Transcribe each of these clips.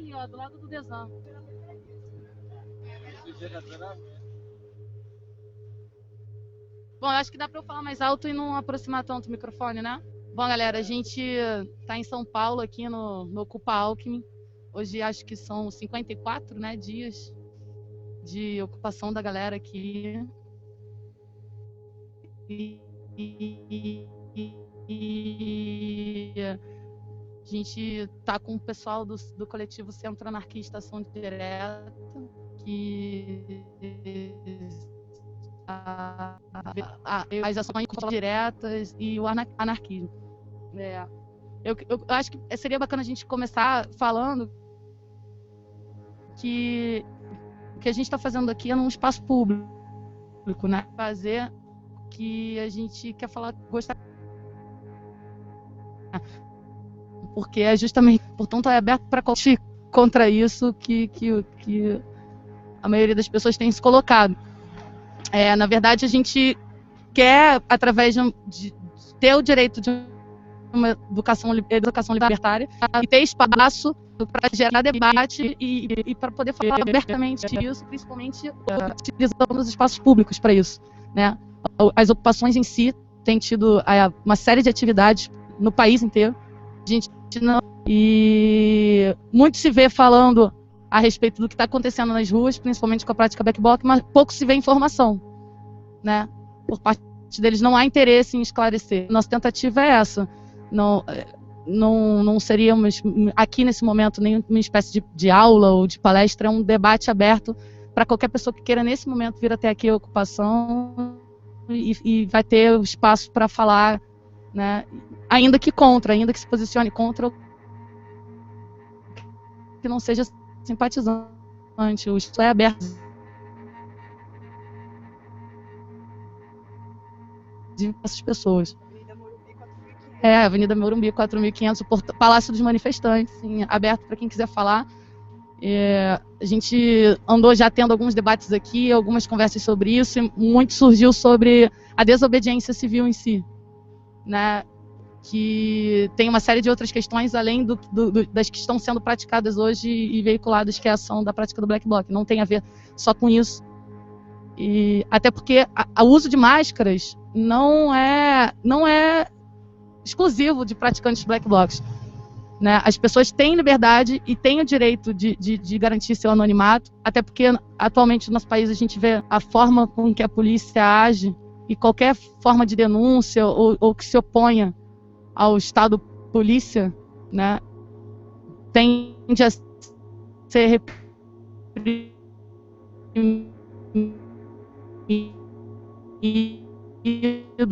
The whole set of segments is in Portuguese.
ali, ó, do lado do Desan. Bom, eu acho que dá para eu falar mais alto e não aproximar tanto o microfone, né? Bom, galera, a gente está em São Paulo, aqui no Ocupa Alckmin. Hoje acho que são 54, né, dias de ocupação da galera aqui. E a gente está com o pessoal do coletivo Centro Anarquista Ação Direta, que as ações diretas e o anarquismo. Eu acho que seria bacana a gente começar falando que o que a gente está fazendo aqui é num espaço público, né? Fazer que a gente quer falar, gostar. Porque é justamente, portanto, é aberto para contra isso que a maioria das pessoas tem se colocado. Na verdade, a gente quer, através de ter o direito de uma educação libertária e ter espaço para gerar debate e para poder falar abertamente disso, principalmente utilizando os espaços públicos para isso, né? As ocupações em si têm tido uma série de atividades no país inteiro. A gente não, e muito se vê falando a respeito do que está acontecendo nas ruas, principalmente com a prática Black Bloc, mas pouco se vê informação, né? Por parte deles não há interesse em esclarecer. Nossa tentativa é essa. Não seríamos aqui nesse momento nenhuma espécie de aula ou de palestra, é um debate aberto para qualquer pessoa que queira nesse momento vir até aqui a ocupação e vai ter o espaço para falar, né? Ainda que se posicione contra, que não seja simpatizante. O estudo é aberto de essas pessoas. Avenida Morumbi, 4.500, Palácio dos Manifestantes, sim, aberto para quem quiser falar. A gente andou já tendo alguns debates aqui, algumas conversas sobre isso, e muito surgiu sobre a desobediência civil em si, né? Que tem uma série de outras questões além das que estão sendo praticadas hoje e veiculadas, que é a ação da prática do Black Bloc. Não tem a ver só com isso. E até porque o uso de máscaras não é exclusivo de praticantes Black Blocs, né? As pessoas têm liberdade e têm o direito de garantir seu anonimato, até porque atualmente no nosso país a gente vê a forma com que a polícia age e qualquer forma de denúncia ou que se oponha ao Estado polícia, né, tende a ser reprimido,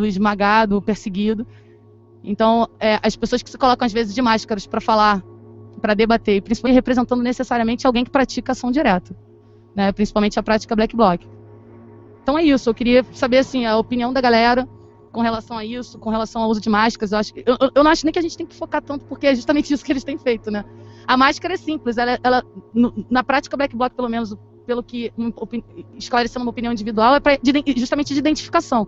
esmagado, perseguido. Então, as pessoas que se colocam às vezes de máscaras para falar, para debater, e principalmente representando necessariamente alguém que pratica ação direta, né, principalmente a prática Black Bloc. Então é isso, eu queria saber assim, a opinião da galera com relação a isso, com relação ao uso de máscaras. Eu não acho nem que a gente tem que focar tanto, porque é justamente isso que eles têm feito, né? A máscara é simples, ela na prática Black Bloc, pelo menos, pelo que esclarecendo uma opinião individual, é justamente de identificação,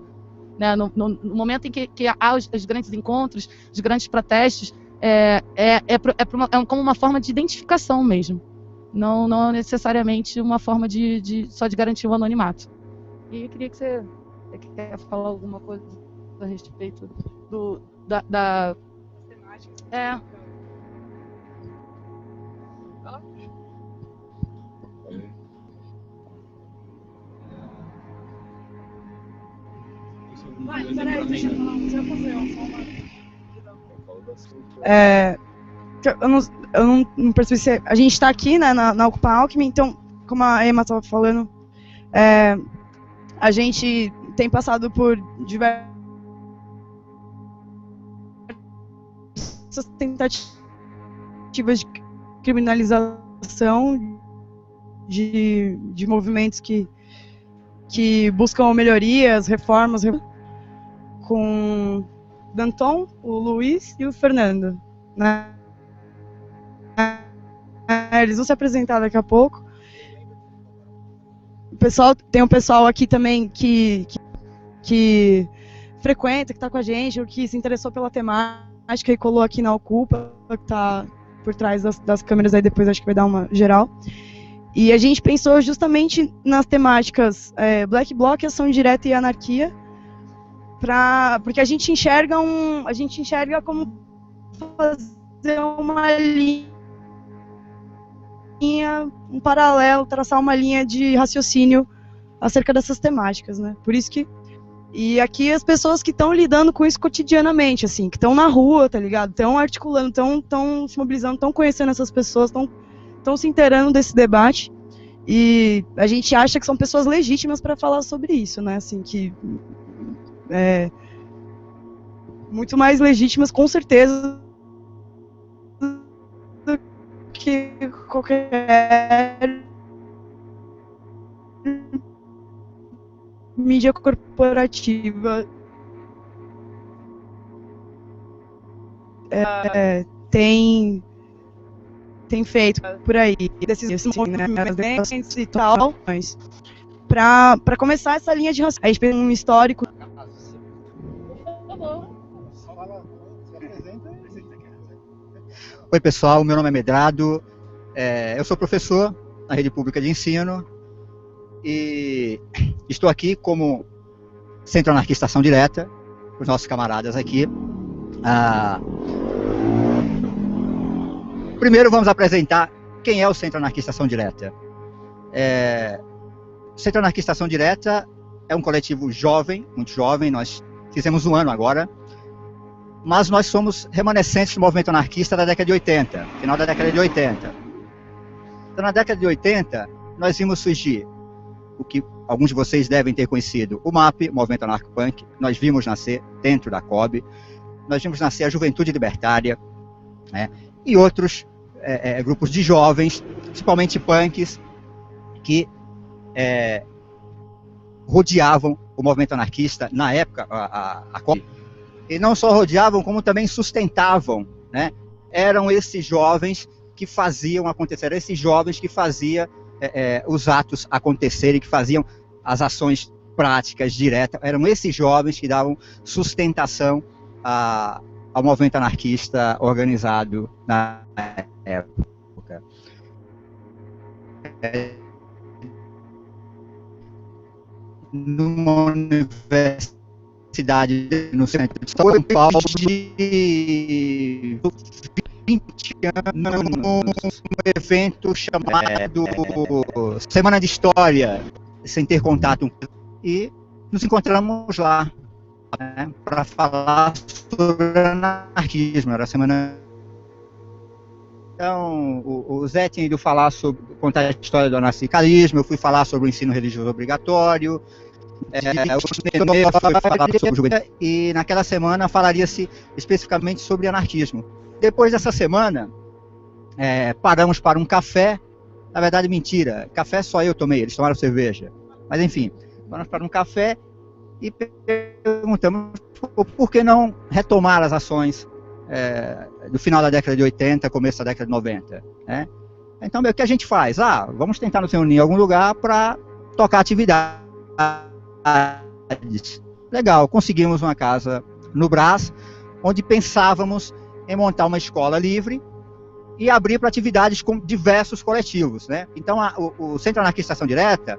né? No momento em que há os grandes encontros, os grandes protestos, é como uma forma de identificação mesmo, não necessariamente uma forma só de garantir o anonimato. E eu queria que você quer falar alguma coisa a respeito da temática. Peraí, deixa eu fazer eu não percebi se a gente está aqui, né, na Ocupa Alckmin. Então, como a Emma estava falando, a gente tem passado por diversas tentativas de criminalização de movimentos que buscam melhorias, reformas, com Danton, o Luiz e o Fernando, né? Eles vão se apresentar daqui a pouco. Tem um pessoal aqui também que frequenta, que está com a gente, ou que se interessou pela temática e colou aqui na Ocupa, que está por trás das câmeras, aí depois acho que vai dar uma geral. E a gente pensou justamente nas temáticas Black Bloc, ação direta e anarquia, porque a gente enxerga como fazer uma linha, um paralelo, traçar uma linha de raciocínio acerca dessas temáticas, né? Por isso que... E aqui as pessoas que estão lidando com isso cotidianamente, assim, que estão na rua, tá ligado? Estão articulando, estão se mobilizando, estão conhecendo essas pessoas, estão se inteirando desse debate. E a gente acha que são pessoas legítimas para falar sobre isso, né? Assim, que muito mais legítimas, com certeza, do que qualquer mídia corporativa tem feito por aí, desses movimentos e tal, para começar essa linha de raciocínio. A gente fez um histórico. Oi, pessoal, meu nome é Medrado, eu sou professor na rede pública de ensino e estou aqui como Centro Anarquista Ação Direta, os nossos camaradas aqui. Primeiro vamos apresentar quem é o Centro Anarquista Ação Direta. O Centro Anarquista Ação Direta é um coletivo jovem, muito jovem, nós fizemos um ano agora, mas nós somos remanescentes do movimento anarquista da década de 80, final da década de 80. Então, na década de 80, nós vimos surgir o que alguns de vocês devem ter conhecido, o MAP, Movimento Anarco-Punk, nós vimos nascer dentro da COB, nós vimos nascer a Juventude Libertária, né, e outros grupos de jovens, principalmente punks, que rodeavam o movimento anarquista na época, a COB, e não só rodeavam, como também sustentavam, né? Eram esses jovens que faziam acontecer, eram esses jovens que faziam os atos acontecerem, que faziam as ações práticas, diretas, eram esses jovens que davam sustentação ao movimento anarquista organizado na época. Numa universidade no centro de São Paulo de 20 anos, um evento chamado Semana de História, sem ter contato, e nos encontramos lá, né, para falar sobre anarquismo. Era a semana. Então, o Zé tinha ido contar a história do anarquismo, eu fui falar sobre o ensino religioso obrigatório, o Nenê foi falar sobre juventude, e naquela semana falaria-se especificamente sobre anarquismo. Depois dessa semana, paramos para um café, na verdade mentira, café só eu tomei, eles tomaram cerveja, mas enfim, paramos para um café e perguntamos por que não retomar as ações do final da década de 80, começo da década de 90, né? Então, o que a gente faz? Vamos tentar nos reunir em algum lugar para tocar atividades. Legal, conseguimos uma casa no Brás, onde pensávamos em montar uma escola livre e abrir para atividades com diversos coletivos, né? Então, o Centro Anarquista Ação Direta,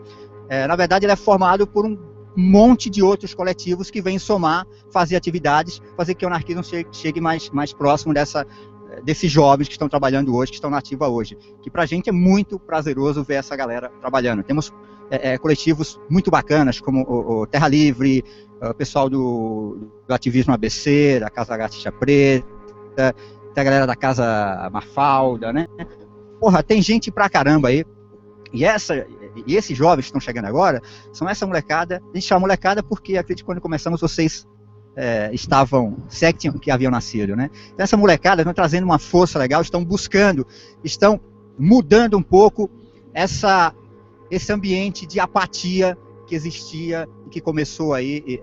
na verdade, ele é formado por um monte de outros coletivos que vêm somar, fazer atividades, fazer que o anarquismo chegue mais próximo desses jovens que estão trabalhando hoje, que estão na ativa hoje. Que pra gente é muito prazeroso ver essa galera trabalhando. Temos coletivos muito bacanas, como o Terra Livre, o pessoal do ativismo ABC, da Casa Lagartixa Preta, tem a galera da Casa Mafalda, né? Porra, tem gente pra caramba aí. E esses jovens que estão chegando agora, são essa molecada. A gente chama molecada porque, acredito que quando começamos, vocês estavam, se é que haviam nascido, né? Então essa molecada estão trazendo uma força legal, estão buscando, estão mudando um pouco esse ambiente de apatia que existia e que começou aí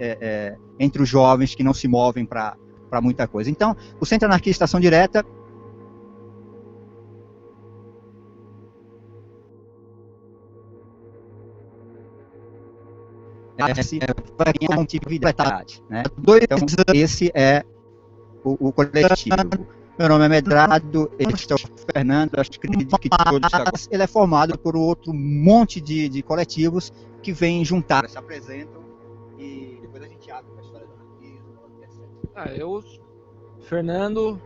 entre os jovens que não se movem para muita coisa. Então, o Centro Anarquista Ação Direta vai ter atividade, né? Então, esse é o coletivo. Meu nome é Medrado, este é o Fernando, acho que todos, ele é formado por outro monte de coletivos que vêm juntar, se apresentam e depois a gente abre para a história do anarquismo. Eu, Fernando,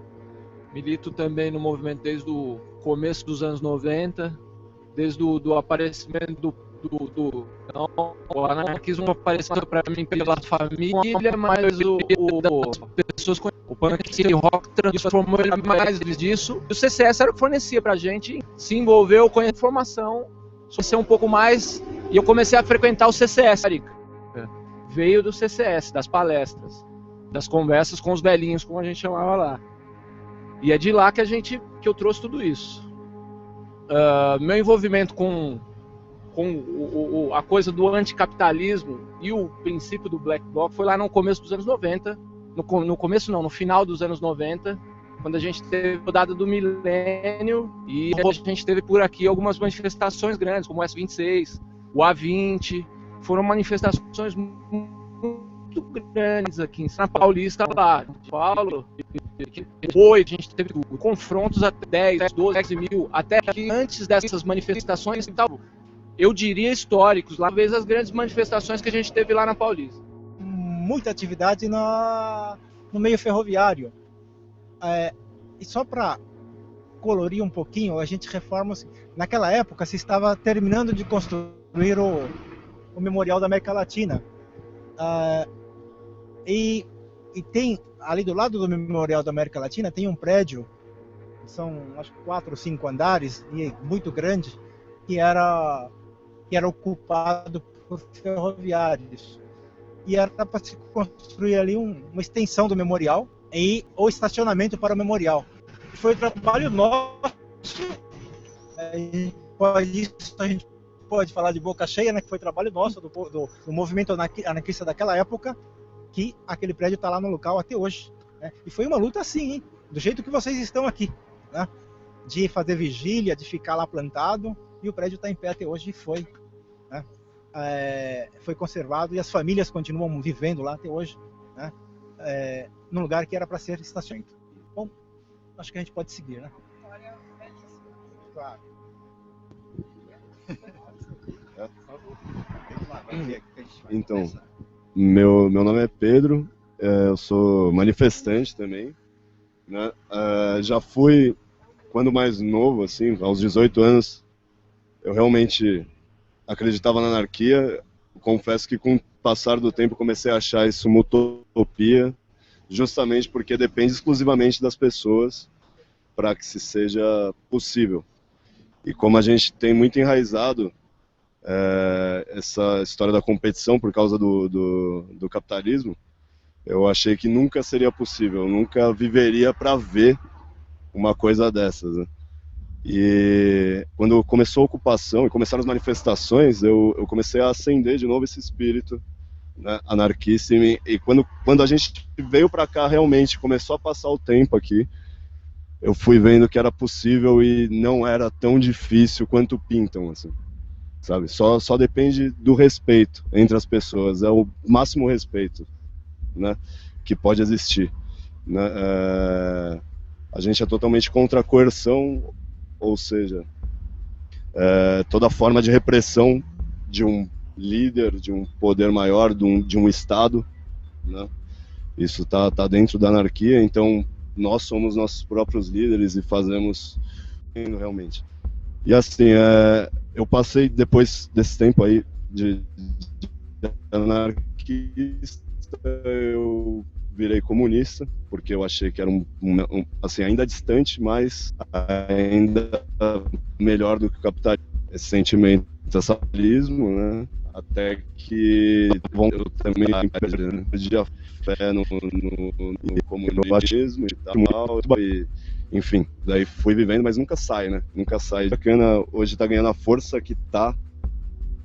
milito também no movimento desde o começo dos anos 90, desde o aparecimento o anarquismo apareceu para mim pela família, mas pessoas com o punk e o rock transformou ele mais disso. O CCS era o que fornecia pra gente, se envolveu com a informação, ser um pouco mais, e eu comecei a frequentar o CCS. Veio do CCS, das palestras, das conversas com os velhinhos, como a gente chamava lá. E é de lá que eu trouxe tudo isso. Meu envolvimento com a coisa do anticapitalismo e o princípio do Black Bloc foi lá no começo dos anos 90, no final dos anos 90, quando a gente teve a rodada do milênio, e a gente teve por aqui algumas manifestações grandes, como o S26, o A20, foram manifestações muito grandes aqui em São Paulista, lá, São Paulo. A gente teve confrontos até 10, 12 mil, até que antes dessas manifestações e tal, eu diria históricos, lá talvez as grandes manifestações que a gente teve lá na Paulista. Muita atividade no meio ferroviário. E só para colorir um pouquinho, a gente reforma. Naquela época se estava terminando de construir o Memorial da América Latina. E tem, ali do lado do Memorial da América Latina, tem um prédio, são acho que 4 ou 5 andares, e muito grande, que era ocupado por ferroviários. E era para se construir ali uma extensão do memorial e o estacionamento para o memorial. Foi um trabalho nosso. A gente pode falar de boca cheia, né, que foi trabalho nosso, do movimento anarquista daquela época, que aquele prédio está lá no local até hoje. Né? E foi uma luta assim, hein? Do jeito que vocês estão aqui, né? De fazer vigília, de ficar lá plantado, e o prédio está em pé até hoje, e foi. Né? Foi conservado, e as famílias continuam vivendo lá até hoje, né? Num lugar que era para ser estacionamento. Bom, acho que a gente pode seguir, né? Claro. Então, meu nome é Pedro, eu sou manifestante também, né? Já fui, quando mais novo, assim, aos 18 anos, eu realmente acreditava na anarquia. Confesso que com o passar do tempo comecei a achar isso uma utopia, justamente porque depende exclusivamente das pessoas para que se seja possível. E como a gente tem muito enraizado essa história da competição por causa do capitalismo, eu achei que nunca seria possível, nunca viveria para ver uma coisa dessas, né? E quando começou a ocupação e começaram as manifestações, eu comecei a acender de novo esse espírito, né, anarquista. E quando a gente veio para cá, realmente começou a passar o tempo aqui, eu fui vendo que era possível e não era tão difícil quanto pintam, assim, sabe? Só depende do respeito entre as pessoas, é o máximo respeito, né, que pode existir, né? A gente é totalmente contra a coerção, ou seja, toda forma de repressão de um líder, de um poder maior, de um Estado, né? Isso tá dentro da anarquia, então nós somos nossos próprios líderes e fazemos realmente. E assim, eu passei, depois desse tempo aí de anarquista, eu virei comunista, porque eu achei que era assim, ainda distante, mas ainda melhor do que o capitalismo, esse sentimento de socialismo, né? Até que eu também perdi a fé no comunismo e tal, e, enfim, daí fui vivendo, mas nunca sai, né? Nunca sai. Bacana, hoje tá ganhando a força que tá,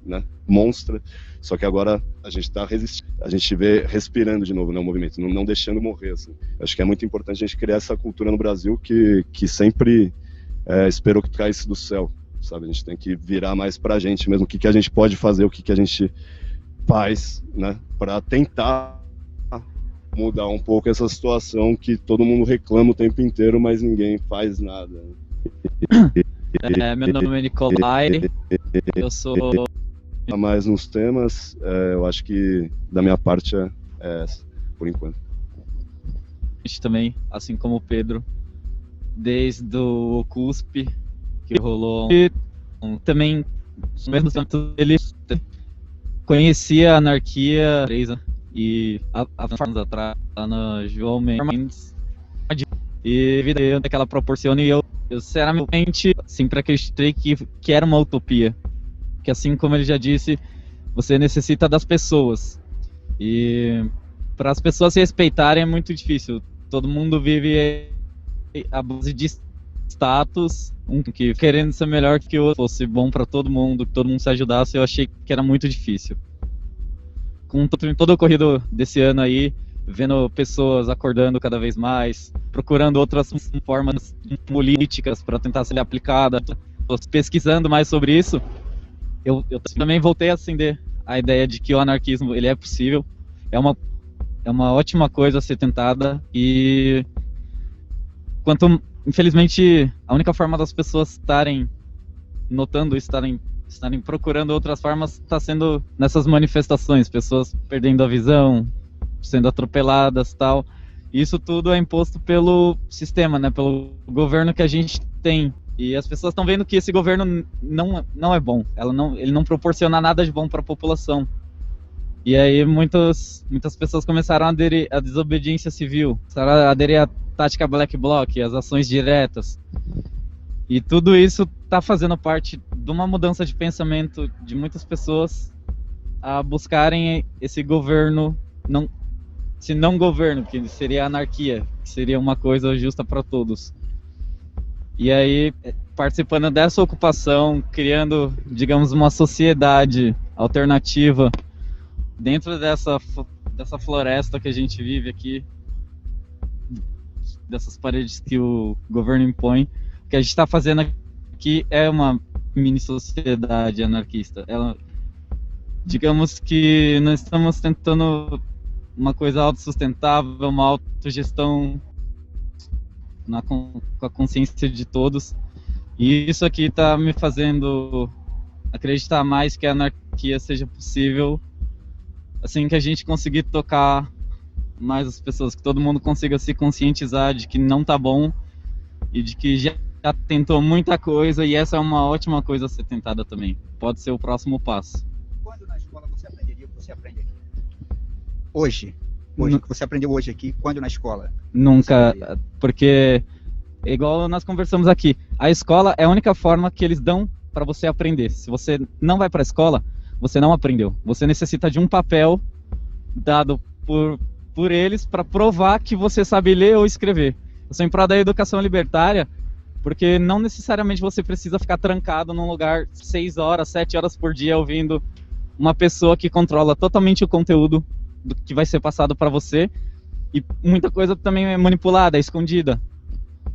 né? Monstra, só que agora a gente está resistindo, a gente vê respirando de novo, né, o movimento, não deixando morrer, assim. Acho que é muito importante a gente criar essa cultura no Brasil que sempre esperou que caísse do céu, sabe? A gente tem que virar mais pra gente mesmo, o que a gente pode fazer, o que a gente faz, né, para tentar mudar um pouco essa situação que todo mundo reclama o tempo inteiro, mas ninguém faz nada. Meu nome é Nicolai, eu sou... Mais nos temas, eu acho que da minha parte é essa, por enquanto. Também, assim como o Pedro, desde o CUSP, que rolou também, no mesmo tempo ele conhecia a anarquia e há anos atrás, lá no João Mendes, e vida que ela proporciona, e eu sinceramente sempre acreditei que era uma utopia, que assim como ele já disse, você necessita das pessoas, e para as pessoas se respeitarem é muito difícil. Todo mundo vive a base de status, que querendo ser melhor que o outro, fosse bom para todo mundo, que todo mundo se ajudasse, eu achei que era muito difícil. Com todo o ocorrido desse ano aí, vendo pessoas acordando cada vez mais, procurando outras formas políticas para tentar ser aplicada, pesquisando mais sobre isso, eu também voltei a acender a ideia de que o anarquismo ele é possível, é uma ótima coisa a ser tentada, e infelizmente a única forma das pessoas estarem notando, estarem procurando outras formas está sendo nessas manifestações, pessoas perdendo a visão, sendo atropeladas, tal. Isso tudo é imposto pelo sistema, né, pelo governo que a gente tem, e as pessoas estão vendo que esse governo não é bom, ele não proporciona nada de bom para a população. E aí muitas pessoas começaram a aderir à desobediência civil, começaram a aderir à tática Black Bloc, às ações diretas. E tudo isso está fazendo parte de uma mudança de pensamento de muitas pessoas a buscarem esse governo, esse não governo, que seria a anarquia, que seria uma coisa justa para todos. E aí, participando dessa ocupação, criando, digamos, uma sociedade alternativa, dentro dessa floresta que a gente vive aqui, dessas paredes que o governo impõe, o que a gente está fazendo aqui é uma mini sociedade anarquista. Digamos que nós estamos tentando uma coisa autossustentável, uma autogestão com a consciência de todos, e isso aqui está me fazendo acreditar mais que a anarquia seja possível, assim que a gente conseguir tocar mais as pessoas, que todo mundo consiga se conscientizar de que não tá bom e de que já tentou muita coisa, e essa é uma ótima coisa a ser tentada também. Pode ser o próximo passo. Quando na escola você aprenderia o que você aprende aqui? Hoje, o que você aprendeu hoje aqui, quando na escola? Nunca, porque igual nós conversamos aqui, a escola é a única forma que eles dão para você aprender. Se você não vai para a escola, você não aprendeu. Você necessita de um papel dado por eles para provar que você sabe ler ou escrever. Eu sou em prol da educação libertária, porque não necessariamente você precisa ficar trancado num lugar 6 horas, 7 horas por dia ouvindo uma pessoa que controla totalmente o conteúdo do que vai ser passado para você, e muita coisa também é manipulada, é escondida.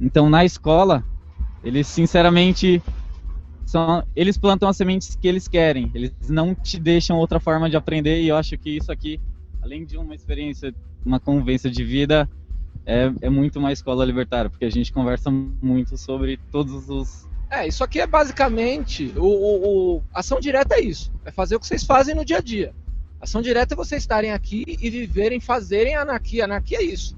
Então na escola, eles sinceramente eles plantam as sementes que eles querem, eles não te deixam outra forma de aprender, e eu acho que isso aqui, além de uma experiência, uma convivência de vida, é muito uma escola libertária, porque a gente conversa muito sobre todos os... Isso aqui é basicamente, ação direta é isso, é fazer o que vocês fazem no dia a dia. Ação direta é vocês estarem aqui e viverem, fazerem anarquia. Anarquia é isso.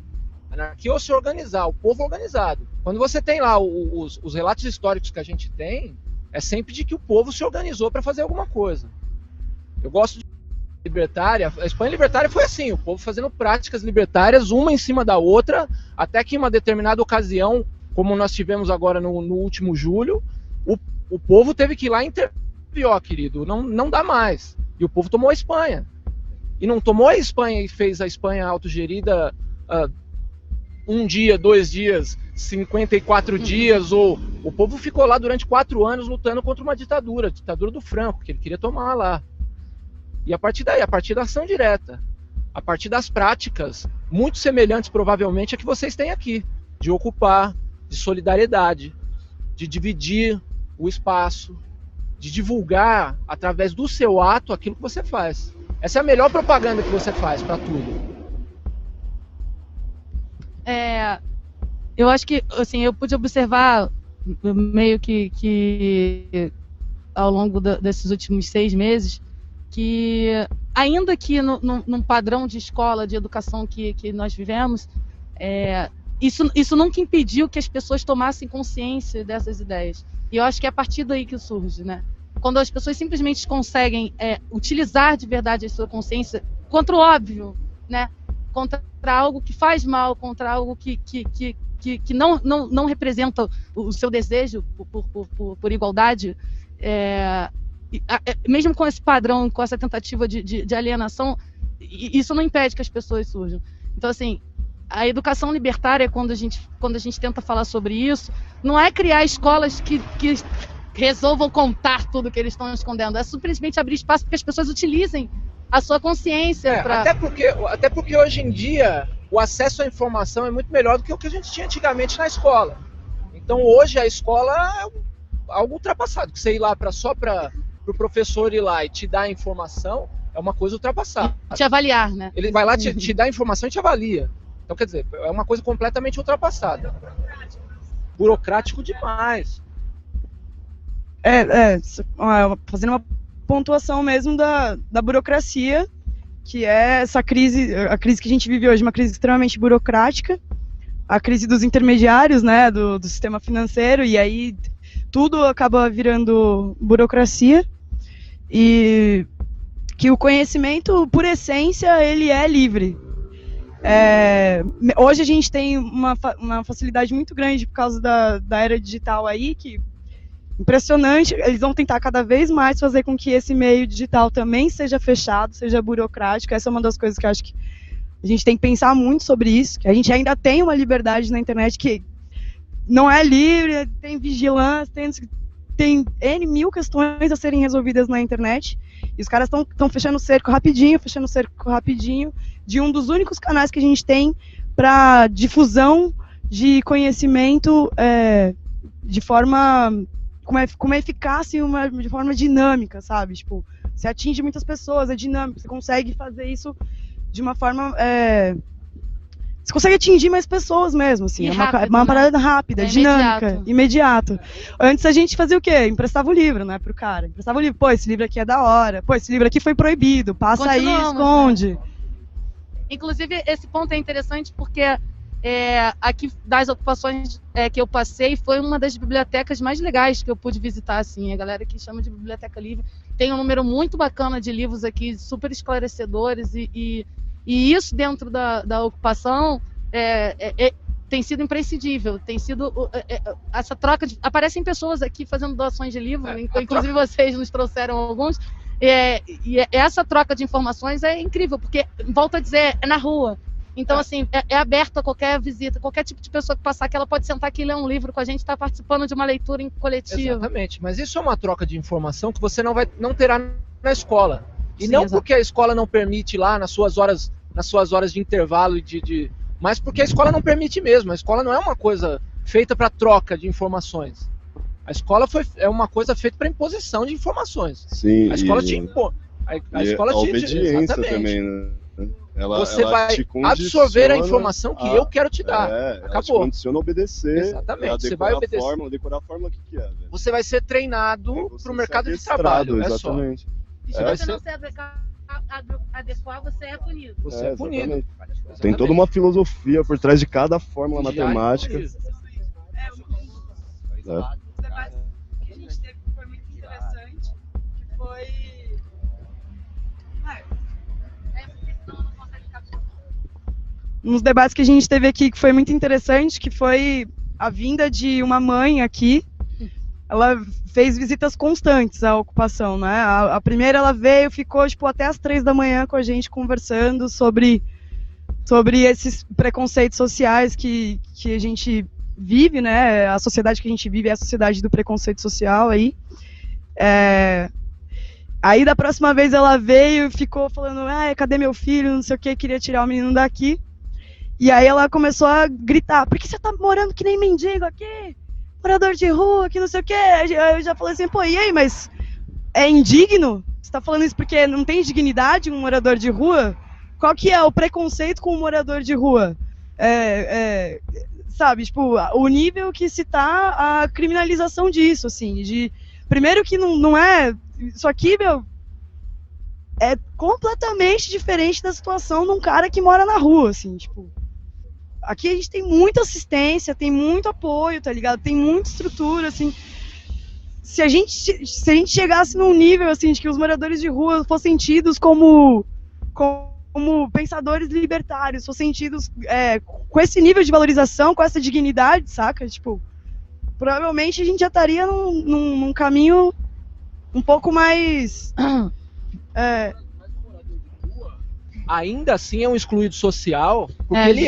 Anarquia é se organizar, o povo organizado. Quando você tem lá os relatos históricos que a gente tem, é sempre de que o povo se organizou para fazer alguma coisa. Eu gosto de libertária. A Espanha libertária foi assim, o povo fazendo práticas libertárias, uma em cima da outra, até que em uma determinada ocasião, como nós tivemos agora no último julho, o povo teve que ir lá e intervir, ó, querido, não dá mais. E o povo tomou a Espanha. E não tomou a Espanha e fez a Espanha autogerida 1 dia, 2 dias, 54 dias, ou o povo ficou lá durante 4 anos lutando contra uma ditadura, a ditadura do Franco, que ele queria tomar lá. E a partir daí, a partir da ação direta, a partir das práticas, muito semelhantes provavelmente a que vocês têm aqui, de ocupar, de solidariedade, de dividir o espaço, de divulgar através do seu ato aquilo que você faz. Essa é a melhor propaganda que você faz para tudo. Eu acho que, assim, eu pude observar meio que ao longo desses últimos 6 meses, que ainda que num padrão de escola, de educação que nós vivemos, isso nunca impediu que as pessoas tomassem consciência dessas ideias. E eu acho que é a partir daí que surge, né? Quando as pessoas simplesmente conseguem utilizar de verdade a sua consciência contra o óbvio, né? Contra algo que faz mal, contra algo que não representa o seu desejo por igualdade, mesmo com esse padrão, com essa tentativa de alienação, isso não impede que as pessoas surjam. Então, assim, a educação libertária, quando a gente tenta falar sobre isso, não é criar escolas que resolvam contar tudo que eles estão escondendo, é simplesmente abrir espaço para que as pessoas utilizem a sua consciência. Até porque hoje em dia o acesso à informação é muito melhor do que o que a gente tinha antigamente na escola. Então hoje a escola é algo ultrapassado, que você ir lá só para o professor ir lá e te dar a informação é uma coisa ultrapassada. Te avaliar, né? Ele vai lá, te dá a informação e te avalia. Então, quer dizer, é uma coisa completamente ultrapassada. Burocrático demais. Fazendo uma pontuação mesmo da burocracia, que é essa crise, a crise que a gente vive hoje, uma crise extremamente burocrática, a crise dos intermediários, né, do sistema financeiro, e aí tudo acaba virando burocracia, e que o conhecimento, por essência, ele é livre. Hoje a gente tem uma facilidade muito grande por causa da era digital aí, que impressionante, eles vão tentar cada vez mais fazer com que esse meio digital também seja fechado, seja burocrático. Essa é uma das coisas que eu acho que a gente tem que pensar muito sobre isso, que a gente ainda tem uma liberdade na internet que não é livre, tem vigilância, tem N mil questões a serem resolvidas na internet, e os caras estão fechando o cerco rapidinho de um dos únicos canais que a gente tem para difusão de conhecimento de forma, com uma eficácia e de forma dinâmica, sabe? Tipo, você atinge muitas pessoas, é dinâmico, você consegue fazer isso de uma forma... você consegue atingir mais pessoas mesmo, assim. Uma parada rápida, dinâmica, imediato. Antes a gente fazia o quê? Emprestava o livro, né, pro cara. Emprestava o livro. Pô, esse livro aqui é da hora. Pô, esse livro aqui foi proibido. Passa aí, esconde. Né? Inclusive, esse ponto é interessante porque aqui das ocupações que eu passei foi uma das bibliotecas mais legais que eu pude visitar, assim. A galera que chama de biblioteca livre. Tem um número muito bacana de livros aqui, super esclarecedores e isso dentro da ocupação tem sido imprescindível, tem sido essa troca aparecem pessoas aqui fazendo doações de livro, inclusive vocês nos trouxeram alguns, e essa troca de informações é incrível, porque, volto a dizer, é na rua. Então, assim, é aberto a qualquer visita, qualquer tipo de pessoa que passar, que ela pode sentar aqui e ler um livro com a gente, está participando de uma leitura em coletivo. Exatamente, mas isso é uma troca de informação que você não terá na escola. E Sim, não exato. porque a escola não permite lá nas suas horas de intervalo, mas porque a escola não permite mesmo. A escola não é uma coisa feita para troca de informações. A escola é uma coisa feita para imposição de informações. Sim, a escola te impõe. A escola te obediência também, né? Você vai condiciona, absorver a informação que eu quero te dar. Ela te Acabou. condiciona a obedecer. Exatamente. Você vai obedecer. Decorar a fórmula que é. Velho. Você vai ser treinado para o mercado de adestrado, trabalho. Exatamente. E se você não se adequar, você é punido. Você é punido. Exatamente. Tem toda uma filosofia por trás de cada fórmula matemática. Os debates que a gente teve foi muito interessante, que foi... Uns debates que a gente teve aqui que foi muito interessante, que foi a vinda de uma mãe aqui. Ela fez visitas constantes à ocupação, né? A primeira ela veio, ficou tipo até as 3 da manhã com a gente conversando sobre esses preconceitos sociais que a gente vive, né? A sociedade que a gente vive é a sociedade do preconceito social aí. Aí da próxima vez ela veio e ficou falando, cadê meu filho, não sei o que, queria tirar o menino daqui. E aí ela começou a gritar, por que você tá morando que nem mendigo aqui? Morador de rua, que não sei o que. Eu já falei assim, pô, e aí, mas é indigno? Você tá falando isso porque não tem dignidade um morador de rua? Qual que é o preconceito com o morador de rua? sabe, tipo, o nível que se tá a criminalização disso, assim, primeiro que não é, isso aqui, meu, é completamente diferente da situação de um cara que mora na rua, assim, tipo, aqui a gente tem muita assistência, tem muito apoio, tá ligado, tem muita estrutura, assim, se a gente chegasse num nível, assim, de que os moradores de rua fossem tidos como pensadores libertários, fossem tidos com esse nível de valorização, com essa dignidade, saca? Tipo, provavelmente a gente já estaria num caminho um pouco mais... Ainda assim é um excluído social, porque ele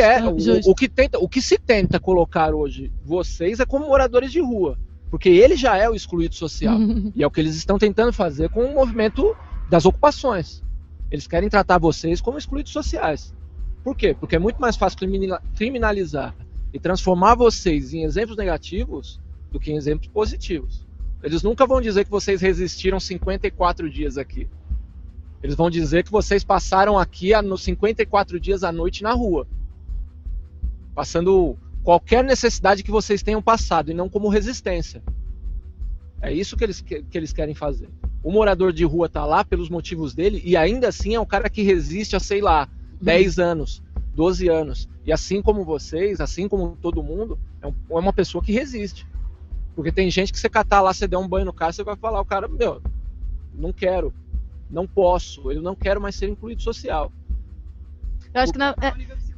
o que se tenta colocar hoje vocês é como moradores de rua, porque ele já é o excluído social, e é o que eles estão tentando fazer com o movimento das ocupações. Eles querem tratar vocês como excluídos sociais. Por quê? Porque é muito mais fácil criminalizar e transformar vocês em exemplos negativos do que em exemplos positivos. Eles nunca vão dizer que vocês resistiram 54 dias aqui. Eles vão dizer que vocês passaram aqui nos 54 dias à noite na rua, passando qualquer necessidade que vocês tenham passado, e não como resistência. É isso que eles querem fazer. O morador de rua tá lá pelos motivos dele, e ainda assim é um cara que resiste a, sei lá, 10 anos, 12 anos. E assim como vocês, assim como todo mundo, é uma pessoa que resiste. Porque tem gente que você catar lá, você der um banho no carro, você vai falar, o cara, meu, não quero, não posso, eu não quero mais ser incluído social. Eu acho que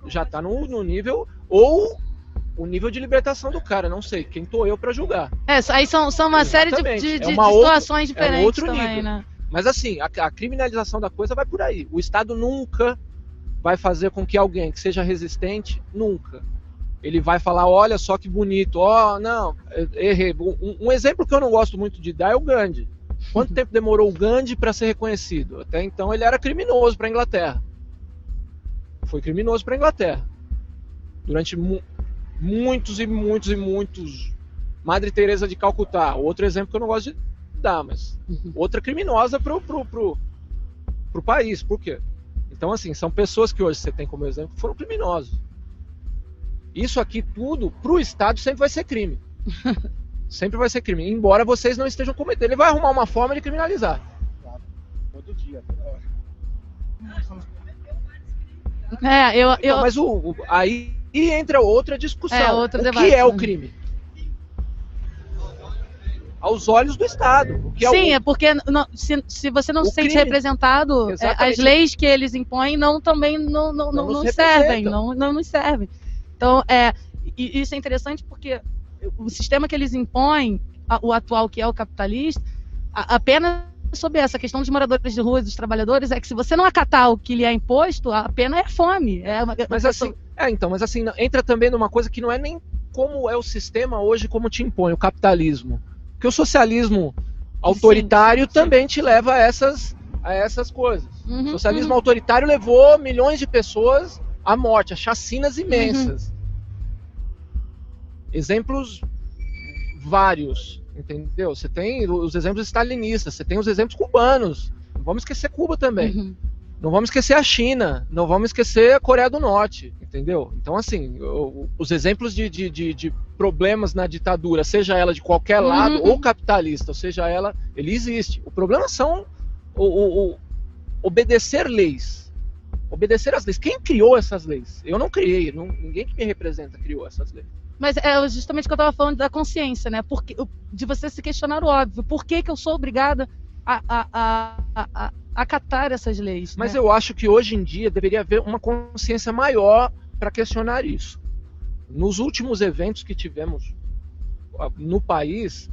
já tá no nível, ou o nível de libertação do cara, não sei, quem tô eu para julgar. Aí são uma série de situações diferentes outro também, nível. né? Mas assim, a criminalização da coisa vai por aí. O Estado nunca vai fazer com que alguém que seja resistente, nunca. Ele vai falar, olha só que bonito, não, errei. Um exemplo que eu não gosto muito de dar é o Gandhi. Quanto tempo demorou o Gandhi para ser reconhecido? Até então ele era criminoso para a Inglaterra. Foi criminoso para a Inglaterra. Durante muitos. Madre Teresa de Calcutá, outro exemplo que eu não gosto de dar, mas outra criminosa pro país. Por quê? Então, assim, são pessoas que hoje você tem como exemplo que foram criminosos. Isso aqui tudo, pro Estado, sempre vai ser crime. Sempre vai ser crime, embora vocês não estejam cometendo. Ele vai arrumar uma forma de criminalizar. Claro. Todo dia, toda hora. Então, mas aí entra outra discussão. Outro o debate, que é o né? crime? Aos olhos do Estado. Sim, é porque se você não se sente representado, as leis que eles impõem também não servem, não nos servem. Então, isso é interessante porque o sistema que eles impõem, o atual, que é o capitalista, apenas sobre essa questão dos moradores de rua e dos trabalhadores, é que se você não acatar o que lhe é imposto, a pena é fome. Mas assim, entra também numa coisa que não é nem como é o sistema hoje, como te impõe, o capitalismo. Porque o socialismo autoritário também te leva a essas coisas. O socialismo autoritário levou milhões de pessoas à morte, a chacinas imensas. Exemplos vários, entendeu? Você tem os exemplos stalinistas, você tem os exemplos cubanos. Não vamos esquecer Cuba também. Não vamos esquecer a China, não vamos esquecer a Coreia do Norte, entendeu? Então, assim, os exemplos de problemas na ditadura, seja ela de qualquer lado, ou capitalista, ou seja ela, ele existe. O problema são obedecer leis. Obedecer às leis. Quem criou essas leis? Eu não criei, ninguém que me representa criou essas leis. Mas é justamente o que eu estava falando da consciência, né? De você se questionar o óbvio. Por que eu sou obrigada a acatar essas leis? Mas né? Eu acho que hoje em dia deveria haver uma consciência maior para questionar isso. Nos últimos eventos que tivemos no país,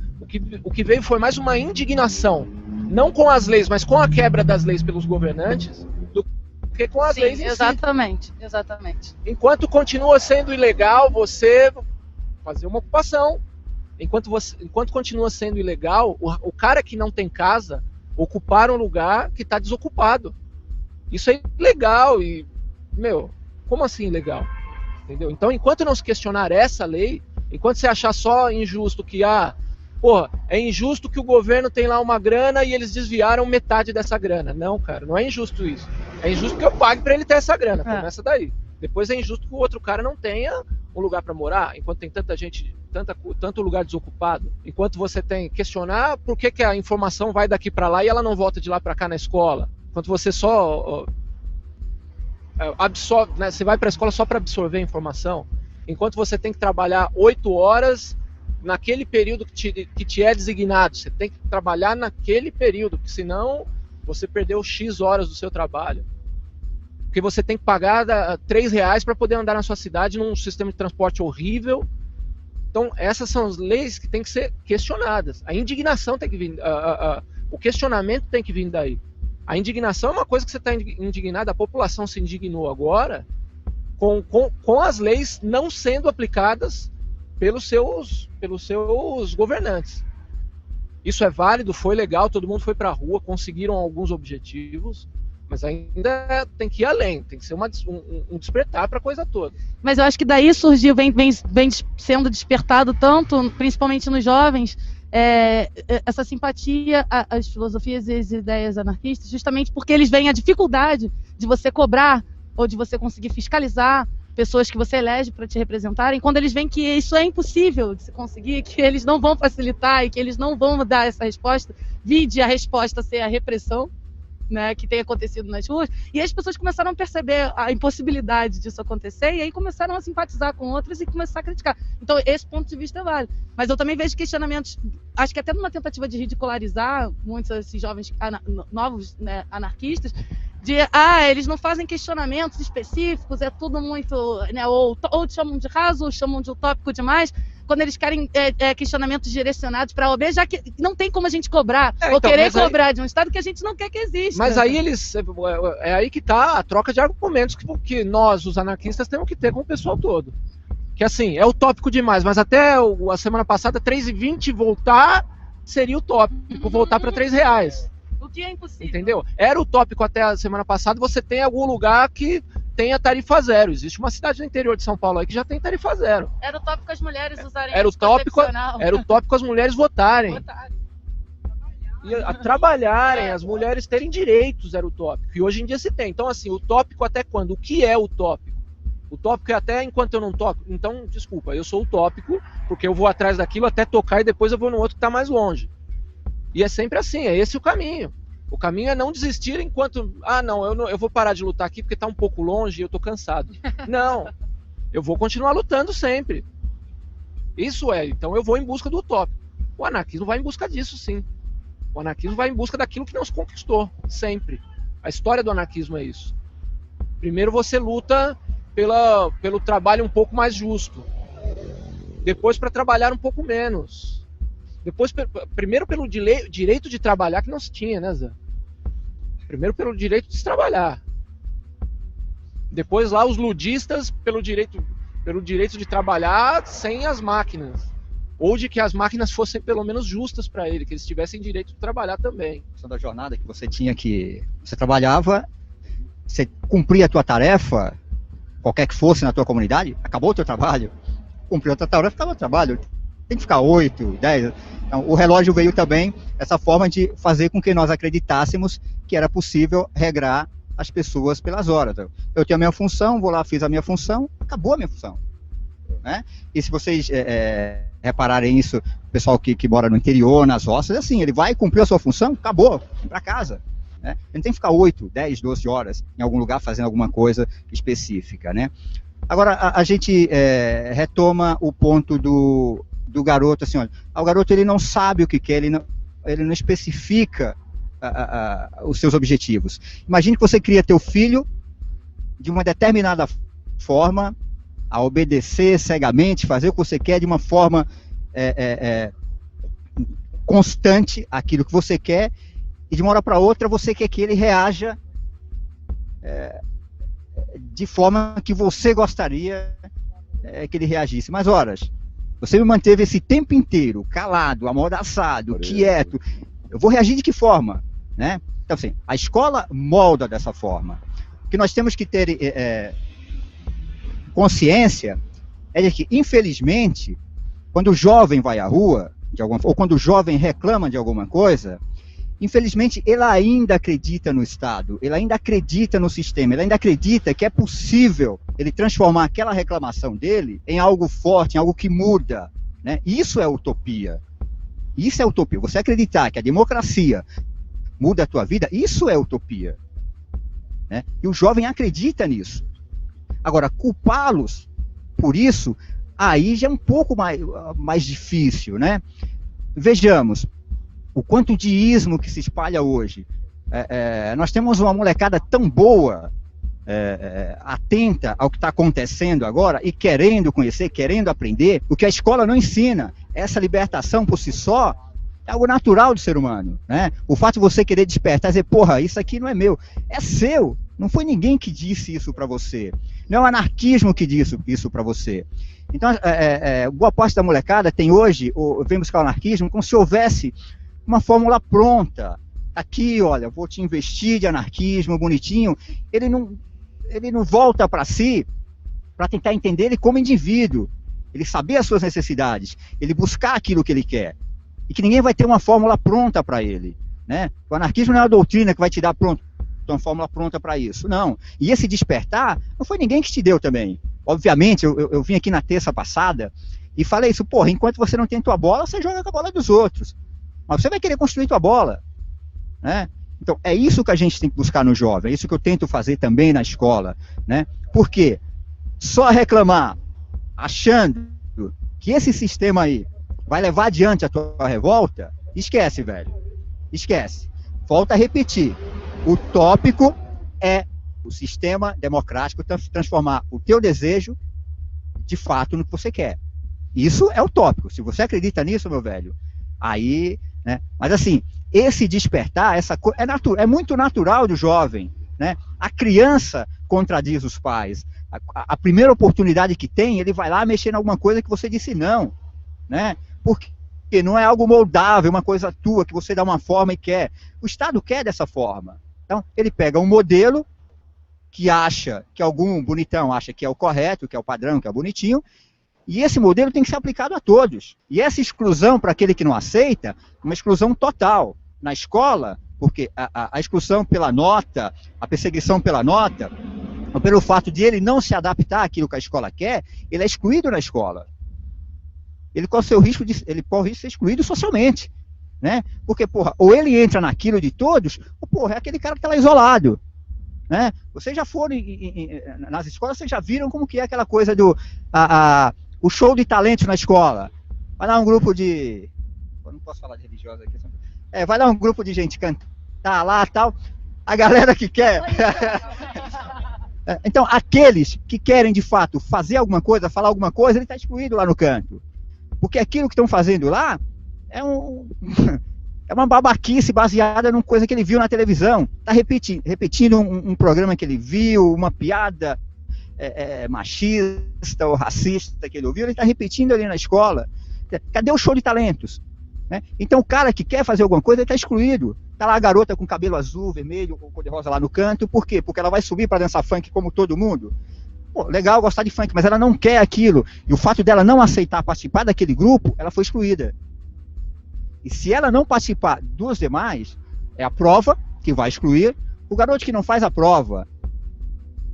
o que veio foi mais uma indignação, não com as leis, mas com a quebra das leis pelos governantes, do que com as leis em exatamente. Enquanto continua sendo ilegal você fazer uma ocupação, enquanto continua sendo ilegal o cara que não tem casa ocupar um lugar que está desocupado. Isso é ilegal e, como assim ilegal? Entendeu? Então, enquanto não se questionar essa lei, enquanto você achar só injusto que, é injusto que o governo tem lá uma grana e eles desviaram metade dessa grana. Não, cara, não é injusto isso. É injusto que eu pague para ele ter essa grana. Começa daí. Depois é injusto que o outro cara não tenha um lugar para morar, enquanto tem tanta gente, tanto lugar desocupado. Enquanto você tem que questionar por que a informação vai daqui para lá e ela não volta de lá para cá na escola. Enquanto você só absorve, né, você vai para a escola só para absorver a informação. Enquanto você tem que trabalhar 8 horas naquele período que te é designado. Você tem que trabalhar naquele período, porque senão você perdeu X horas do seu trabalho. Porque você tem que pagar R$3 para poder andar na sua cidade num sistema de transporte horrível. Então, essas são as leis que têm que ser questionadas. A indignação tem que vir, o questionamento tem que vir daí. A indignação é uma coisa que você está indignado, a população se indignou agora com as leis não sendo aplicadas pelos seus governantes. Isso é válido, foi legal, todo mundo foi para a rua, conseguiram alguns objetivos, mas ainda tem que ir além, tem que ser um despertar para a coisa toda. Mas eu acho que daí surgiu, vem sendo despertado tanto, principalmente nos jovens, essa simpatia às filosofias e às ideias anarquistas, justamente porque eles veem a dificuldade de você cobrar ou de você conseguir fiscalizar pessoas que você elege para te representarem, quando eles veem que isso é impossível de se conseguir, que eles não vão facilitar e que eles não vão dar essa resposta, vide a resposta ser a repressão, né, que tem acontecido nas ruas, e as pessoas começaram a perceber a impossibilidade disso acontecer, e aí começaram a simpatizar com outras e começar a criticar. Então, esse ponto de vista é válido. Mas eu também vejo questionamentos, acho que até numa tentativa de ridicularizar muitos desses jovens novos, né, anarquistas, de, eles não fazem questionamentos específicos, é tudo muito, né, ou chamam de raso, ou chamam de utópico demais, quando eles querem questionamentos direcionados para a OB, já que não tem como a gente cobrar, ou querer cobrar de um Estado que a gente não quer que exista. Mas aí é aí que está a troca de argumentos que nós, os anarquistas, temos que ter com o pessoal todo. Que assim, é utópico demais, mas até a semana passada, 3,20 voltar seria utópico, voltar para R$3. O que é impossível. Entendeu? Era utópico até a semana passada, você tem algum lugar que tenha tarifa zero. Existe uma cidade no interior de São Paulo aí que já tem tarifa zero. Era utópico as mulheres usarem era utópico as mulheres votarem. E trabalharem, as mulheres terem direitos, era utópico. E hoje em dia se tem. Então, assim, utópico até quando? O que é utópico? Utópico é até enquanto eu não toco. Então, desculpa, eu sou utópico porque eu vou atrás daquilo até tocar e depois eu vou no outro que está mais longe. E é sempre assim, é esse o caminho. O caminho é não desistir enquanto... eu vou parar de lutar aqui porque está um pouco longe e eu estou cansado. Não, eu vou continuar lutando sempre. Isso então eu vou em busca do utópico. O anarquismo vai em busca disso, sim. O anarquismo vai em busca daquilo que não se conquistou, sempre. A história do anarquismo é isso. Primeiro você luta pelo trabalho um pouco mais justo. Depois para trabalhar um pouco menos. Depois, primeiro pelo direito de trabalhar, que não se tinha, né, Zé? Primeiro pelo direito de se trabalhar. Depois lá os ludistas pelo direito de trabalhar sem as máquinas. Ou de que as máquinas fossem pelo menos justas para ele, que eles tivessem direito de trabalhar também. A questão da jornada que você tinha você trabalhava, você cumpria a tua tarefa, qualquer que fosse na tua comunidade, acabou o teu trabalho, cumpriu a tua tarefa, acabou o trabalho. Tem que ficar 8, 10. Então, o relógio veio também essa forma de fazer com que nós acreditássemos que era possível regrar as pessoas pelas horas. Eu tenho a minha função, vou lá, fiz a minha função, acabou a minha função. Né? E se vocês repararem isso, o pessoal que mora no interior, nas roças, assim, ele vai cumprir a sua função, acabou, para casa. Né? Ele não tem que ficar 8, 10, 12 horas em algum lugar fazendo alguma coisa específica. Né? Agora, a gente retoma o ponto do garoto, assim, olha, o garoto ele não sabe o que quer, ele não especifica os seus objetivos. Imagine que você cria teu filho de uma determinada forma, a obedecer cegamente, fazer o que você quer de uma forma constante, aquilo que você quer, e de uma hora para outra você quer que ele reaja de forma que você gostaria que ele reagisse. Mas, horas, você me manteve esse tempo inteiro calado, amordaçado, quieto. Eu vou reagir de que forma? Né? Então, assim, a escola molda dessa forma. O que nós temos que ter consciência é de que, infelizmente, quando o jovem vai à rua, ou quando o jovem reclama de alguma coisa, infelizmente, ele ainda acredita no Estado, ele ainda acredita no sistema, ele ainda acredita que é possível ele transformar aquela reclamação dele em algo forte, em algo que muda, né? Isso é utopia. Isso é utopia. Você acreditar que a democracia muda a tua vida, isso é utopia, né? E o jovem acredita nisso. Agora, culpá-los por isso, aí já é um pouco mais difícil, né? Vejamos o quanto de ismo que se espalha hoje. Nós temos uma molecada tão boa, atenta ao que está acontecendo agora e querendo conhecer, querendo aprender. O que a escola não ensina, essa libertação por si só, é algo natural do ser humano, né? O fato de você querer despertar e dizer, porra, isso aqui não é meu, é seu. Não foi ninguém que disse isso para você. Não é o anarquismo que disse isso para você. Então, boa parte da molecada tem hoje, vem buscar o anarquismo como se houvesse uma fórmula pronta. Aqui, olha, vou te investir de anarquismo, bonitinho. Ele não volta para si para tentar entender ele como indivíduo. Ele saber as suas necessidades. Ele buscar aquilo que ele quer. E que ninguém vai ter uma fórmula pronta para ele, né? O anarquismo não é uma doutrina que vai te dar uma fórmula pronta para isso. Não. E esse despertar, não foi ninguém que te deu também. Obviamente, eu vim aqui na terça passada e falei isso, porra, enquanto você não tem tua bola, você joga com a bola dos outros. Mas você vai querer construir tua bola, né? Então, é isso que a gente tem que buscar no jovem, é isso que eu tento fazer também na escola, né? Porque só reclamar, achando que esse sistema aí vai levar adiante a tua revolta, esquece, velho. Esquece. Volta a repetir. O tópico é o sistema democrático transformar o teu desejo de fato no que você quer. Isso é utópico. Se você acredita nisso, meu velho, aí, né? Mas assim, esse despertar, é muito natural do jovem, né? A criança contradiz os pais. A primeira oportunidade que tem, ele vai lá mexer em alguma coisa que você disse não, né? Porque não é algo moldável, uma coisa tua que você dá uma forma e quer. O Estado quer dessa forma. Então, ele pega um modelo que acha, que algum bonitão acha que é o correto, que é o padrão, que é o bonitinho, e esse modelo tem que ser aplicado a todos. E essa exclusão para aquele que não aceita, é uma exclusão total. Na escola, porque a exclusão pela nota, a perseguição pela nota, ou pelo fato de ele não se adaptar àquilo que a escola quer, ele é excluído na escola. Ele corre o risco de ser excluído socialmente, né? Porque, porra, ou ele entra naquilo de todos, ou, porra, é aquele cara que está lá isolado, né? Vocês já foram nas escolas, vocês já viram como que é aquela coisa do o show de talentos na escola. Vai lá um grupo de... Eu não posso falar de religiosa aqui. Vai lá um grupo de gente cantar lá e tal. A galera que quer... Então, aqueles que querem, de fato, fazer alguma coisa, falar alguma coisa, ele está excluído lá no canto. Porque aquilo que estão fazendo lá é uma babaquice baseada numa coisa que ele viu na televisão. Está repetindo um programa que ele viu, uma piada machista ou racista que ele ouviu, ele está repetindo ali na escola. Cadê o show de talentos? Né? Então o cara que quer fazer alguma coisa, ele está excluído. Está lá a garota com cabelo azul, vermelho ou cor-de-rosa lá no canto. Por quê? Porque ela vai subir para dançar funk como todo mundo. Pô, legal gostar de funk, mas ela não quer aquilo. E o fato dela não aceitar participar daquele grupo, ela foi excluída. E se ela não participar dos demais, é a prova que vai excluir. O garoto que não faz a prova,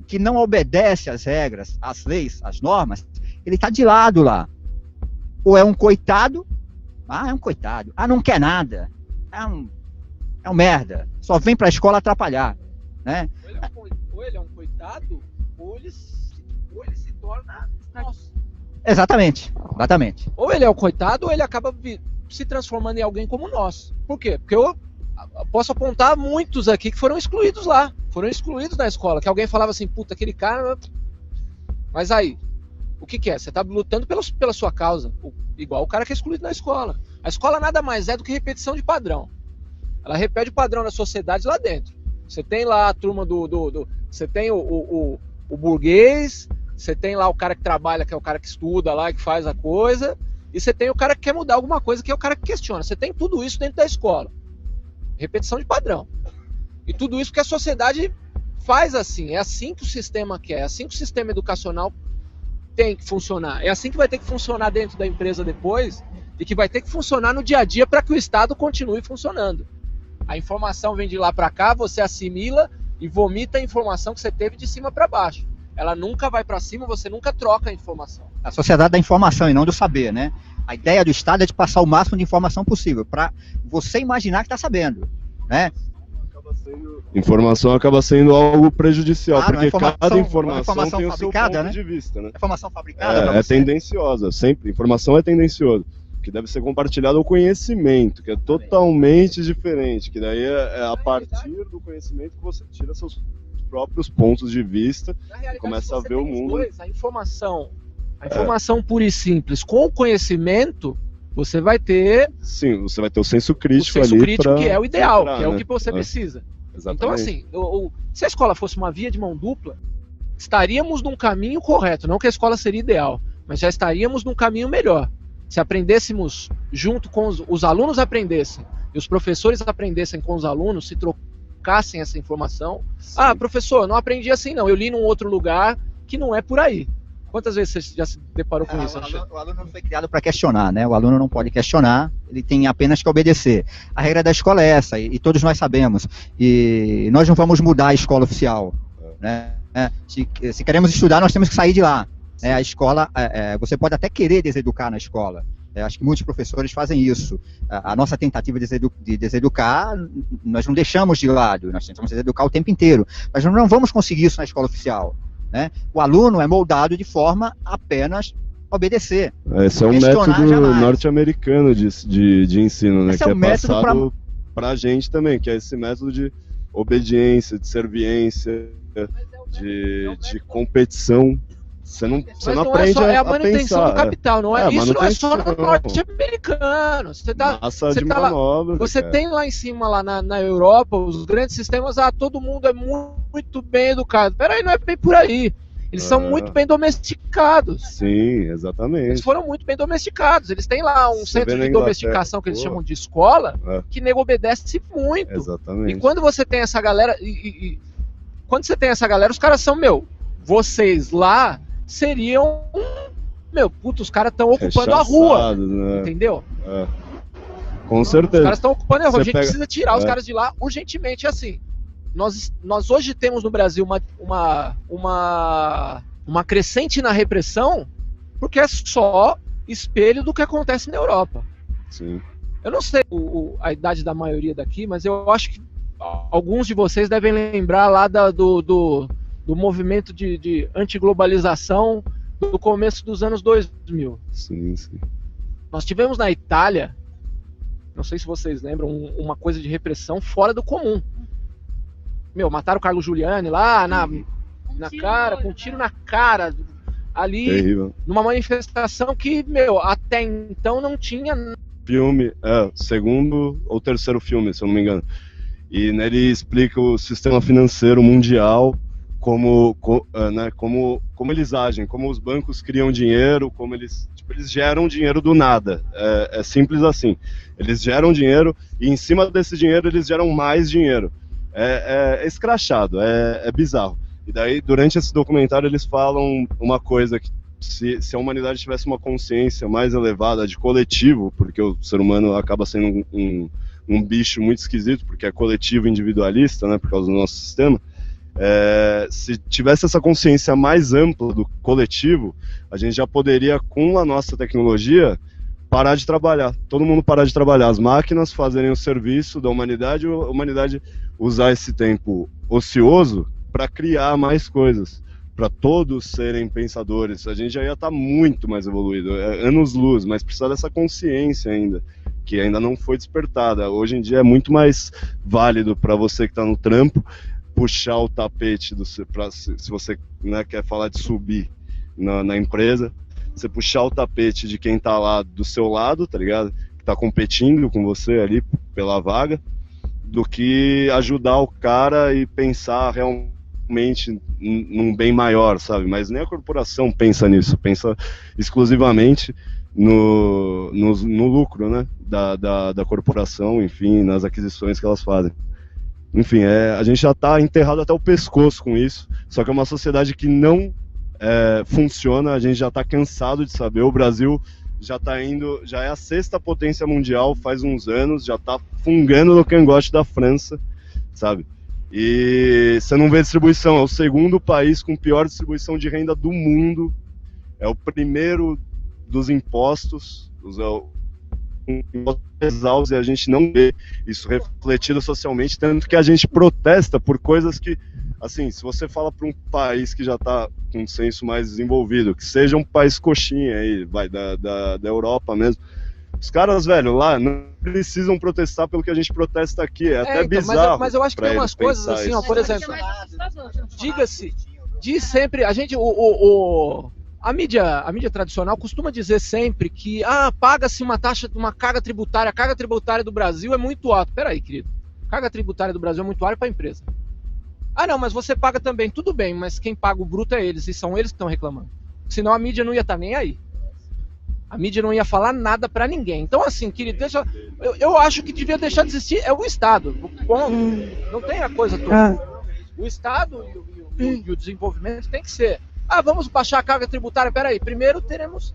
que não obedece às regras, às leis, às normas, ele está de lado lá. Ou é um coitado, é um coitado. Não quer nada. É um merda. Só vem para a escola atrapalhar, né? Ou ele é um coitado, ou ele se torna nosso. Exatamente. Ou ele é um coitado, ou ele acaba se transformando em alguém como nós. Por quê? Porque eu posso apontar muitos aqui que foram excluídos lá. Foram excluídos da escola. Que alguém falava assim, puta, aquele cara... Mas aí, o que é? Você está lutando pela sua causa. Igual o cara que é excluído na escola. A escola nada mais é do que repetição de padrão. Ela repete o padrão da sociedade lá dentro. Você tem lá a turma você tem o burguês, você tem lá o cara que trabalha, que é o cara que estuda lá, que faz a coisa, e você tem o cara que quer mudar alguma coisa, que é o cara que questiona. Você tem tudo isso dentro da escola. Repetição de padrão. E tudo isso que a sociedade faz assim. É assim que o sistema quer, é assim que o sistema educacional tem que funcionar. É assim que vai ter que funcionar dentro da empresa depois, e que vai ter que funcionar no dia a dia para que o Estado continue funcionando. A informação vem de lá para cá, você assimila e vomita a informação que você teve de cima para baixo. Ela nunca vai para cima, você nunca troca a informação. A sociedade da informação e não do saber, né? A ideia do Estado é de passar o máximo de informação possível, para você imaginar que está sabendo, né? Informação acaba sendo algo prejudicial, Claro, porque cada informação tem o seu ponto né? de vista, né? Informação fabricada É tendenciosa, sempre. Informação é tendenciosa, que deve ser compartilhado ao conhecimento, que é totalmente diferente, que daí é a partir do conhecimento que você tira seus próprios pontos de vista e começa a ver o mundo. A informação pura e simples, com o conhecimento, você vai ter... Sim, você vai ter o senso crítico ali. O senso crítico que é o ideal, filtrar, que é né? o que você precisa. Exatamente. Então, assim, se a escola fosse uma via de mão dupla, estaríamos num caminho correto. Não que a escola seria ideal, mas já estaríamos num caminho melhor. Se aprendêssemos junto com os alunos aprendessem e os professores aprendessem com os alunos, se trocassem essa informação. Sim. Ah, professor, não aprendi assim não, eu li num outro lugar que não é por aí. Quantas vezes você já se deparou com isso? O aluno não foi criado para questionar, né? O aluno não pode questionar, ele tem apenas que obedecer. A regra da escola é essa, e todos nós sabemos. E nós não vamos mudar a escola oficial, né? Se queremos estudar, nós temos que sair de lá. A escola, você pode até querer deseducar na escola. Acho que muitos professores fazem isso. A nossa tentativa de deseducar, nós não deixamos de lado, nós tentamos deseducar o tempo inteiro. Mas nós não vamos conseguir isso na escola oficial. Né? O aluno é moldado de forma apenas obedecer. Esse é um método norte-americano de ensino, né? Esse que é um método passado para a gente também, que é esse método de obediência, de serviência, de competição. Você não aprende é a pensar, manutenção do capital, não é? Isso não é só no norte-americano. Você tem lá em cima, lá na Europa, os grandes sistemas, todo mundo é muito bem educado. Peraí, não é bem por aí. Eles são muito bem domesticados. Sim, exatamente. Eles foram muito bem domesticados. Eles têm lá um centro de domesticação que eles chamam de escola, que nego obedece muito. Exatamente. E quando você tem essa galera, quando você tem essa galera, os caras são, vocês lá seriam, os caras estão ocupando a rua, né? Entendeu? Com certeza. Os caras estão ocupando a rua, a gente precisa tirar os caras de lá urgentemente, assim. Nós hoje temos no Brasil uma crescente na repressão, porque é só espelho do que acontece na Europa. Sim. Eu não sei a idade da maioria daqui, mas eu acho que alguns de vocês devem lembrar lá do movimento de antiglobalização do começo dos anos 2000. Sim, sim. Nós tivemos na Itália, não sei se vocês lembram, uma coisa de repressão fora do comum. Mataram o Carlo Giuliani lá na cara, com um tiro na cara, ali, terrível. Numa manifestação que, até então não tinha... Filme, segundo ou terceiro filme, se eu não me engano. E nele explica o sistema financeiro mundial, como eles agem, como os bancos criam dinheiro, como eles geram dinheiro do nada. É simples assim. Eles geram dinheiro e em cima desse dinheiro eles geram mais dinheiro. É escrachado, é bizarro. E daí, durante esse documentário, eles falam uma coisa que se a humanidade tivesse uma consciência mais elevada de coletivo, porque o ser humano acaba sendo um bicho muito esquisito, porque é coletivo individualista, né, por causa do nosso sistema. Se tivesse essa consciência mais ampla do coletivo, a gente já poderia, com a nossa tecnologia, parar de trabalhar. Todo mundo parar de trabalhar. As máquinas fazerem o serviço da humanidade, a humanidade usar esse tempo ocioso para criar mais coisas, para todos serem pensadores. A gente já ia estar muito mais evoluído, anos-luz, mas precisa dessa consciência ainda, que ainda não foi despertada. Hoje em dia é muito mais válido para você que está no trampo puxar o tapete, se você, né, quer falar de subir na empresa, você puxar o tapete de quem tá lá do seu lado, tá ligado? Que tá competindo com você ali pela vaga, do que ajudar o cara e pensar realmente num bem maior, sabe? Mas nem a corporação pensa nisso, pensa exclusivamente no lucro, né? Da corporação, enfim, nas aquisições que elas fazem. Enfim, a gente já está enterrado até o pescoço com isso, só que é uma sociedade que não funciona, a gente já está cansado de saber. O Brasil já é a 6ª potência mundial faz uns anos, já tá fungando no cangote da França, sabe? E você não vê distribuição, é o 2º país com pior distribuição de renda do mundo, é o primeiro dos impostos, e a gente não vê isso refletido socialmente, tanto que a gente protesta por coisas que, assim, se você fala para um país que já está com um senso mais desenvolvido, que seja um país coxinha aí, da Europa mesmo, os caras, velho, lá não precisam protestar pelo que a gente protesta aqui, é até então, bizarro. Mas eu acho que tem umas coisas assim, ó, por exemplo, diz sempre, a gente, a mídia tradicional costuma dizer sempre que paga-se uma taxa, uma carga tributária. A carga tributária do Brasil é muito alta. Peraí, querido. A carga tributária do Brasil é muito alta para a empresa. Não, mas você paga também. Tudo bem, mas quem paga o bruto é eles, e são eles que estão reclamando. Senão a mídia não ia estar nem aí. A mídia não ia falar nada para ninguém. Então, assim, querido, eu acho que devia deixar de existir é o Estado. Não tem a coisa toda. O Estado e o desenvolvimento tem que ser. Vamos baixar a carga tributária. Peraí, primeiro teremos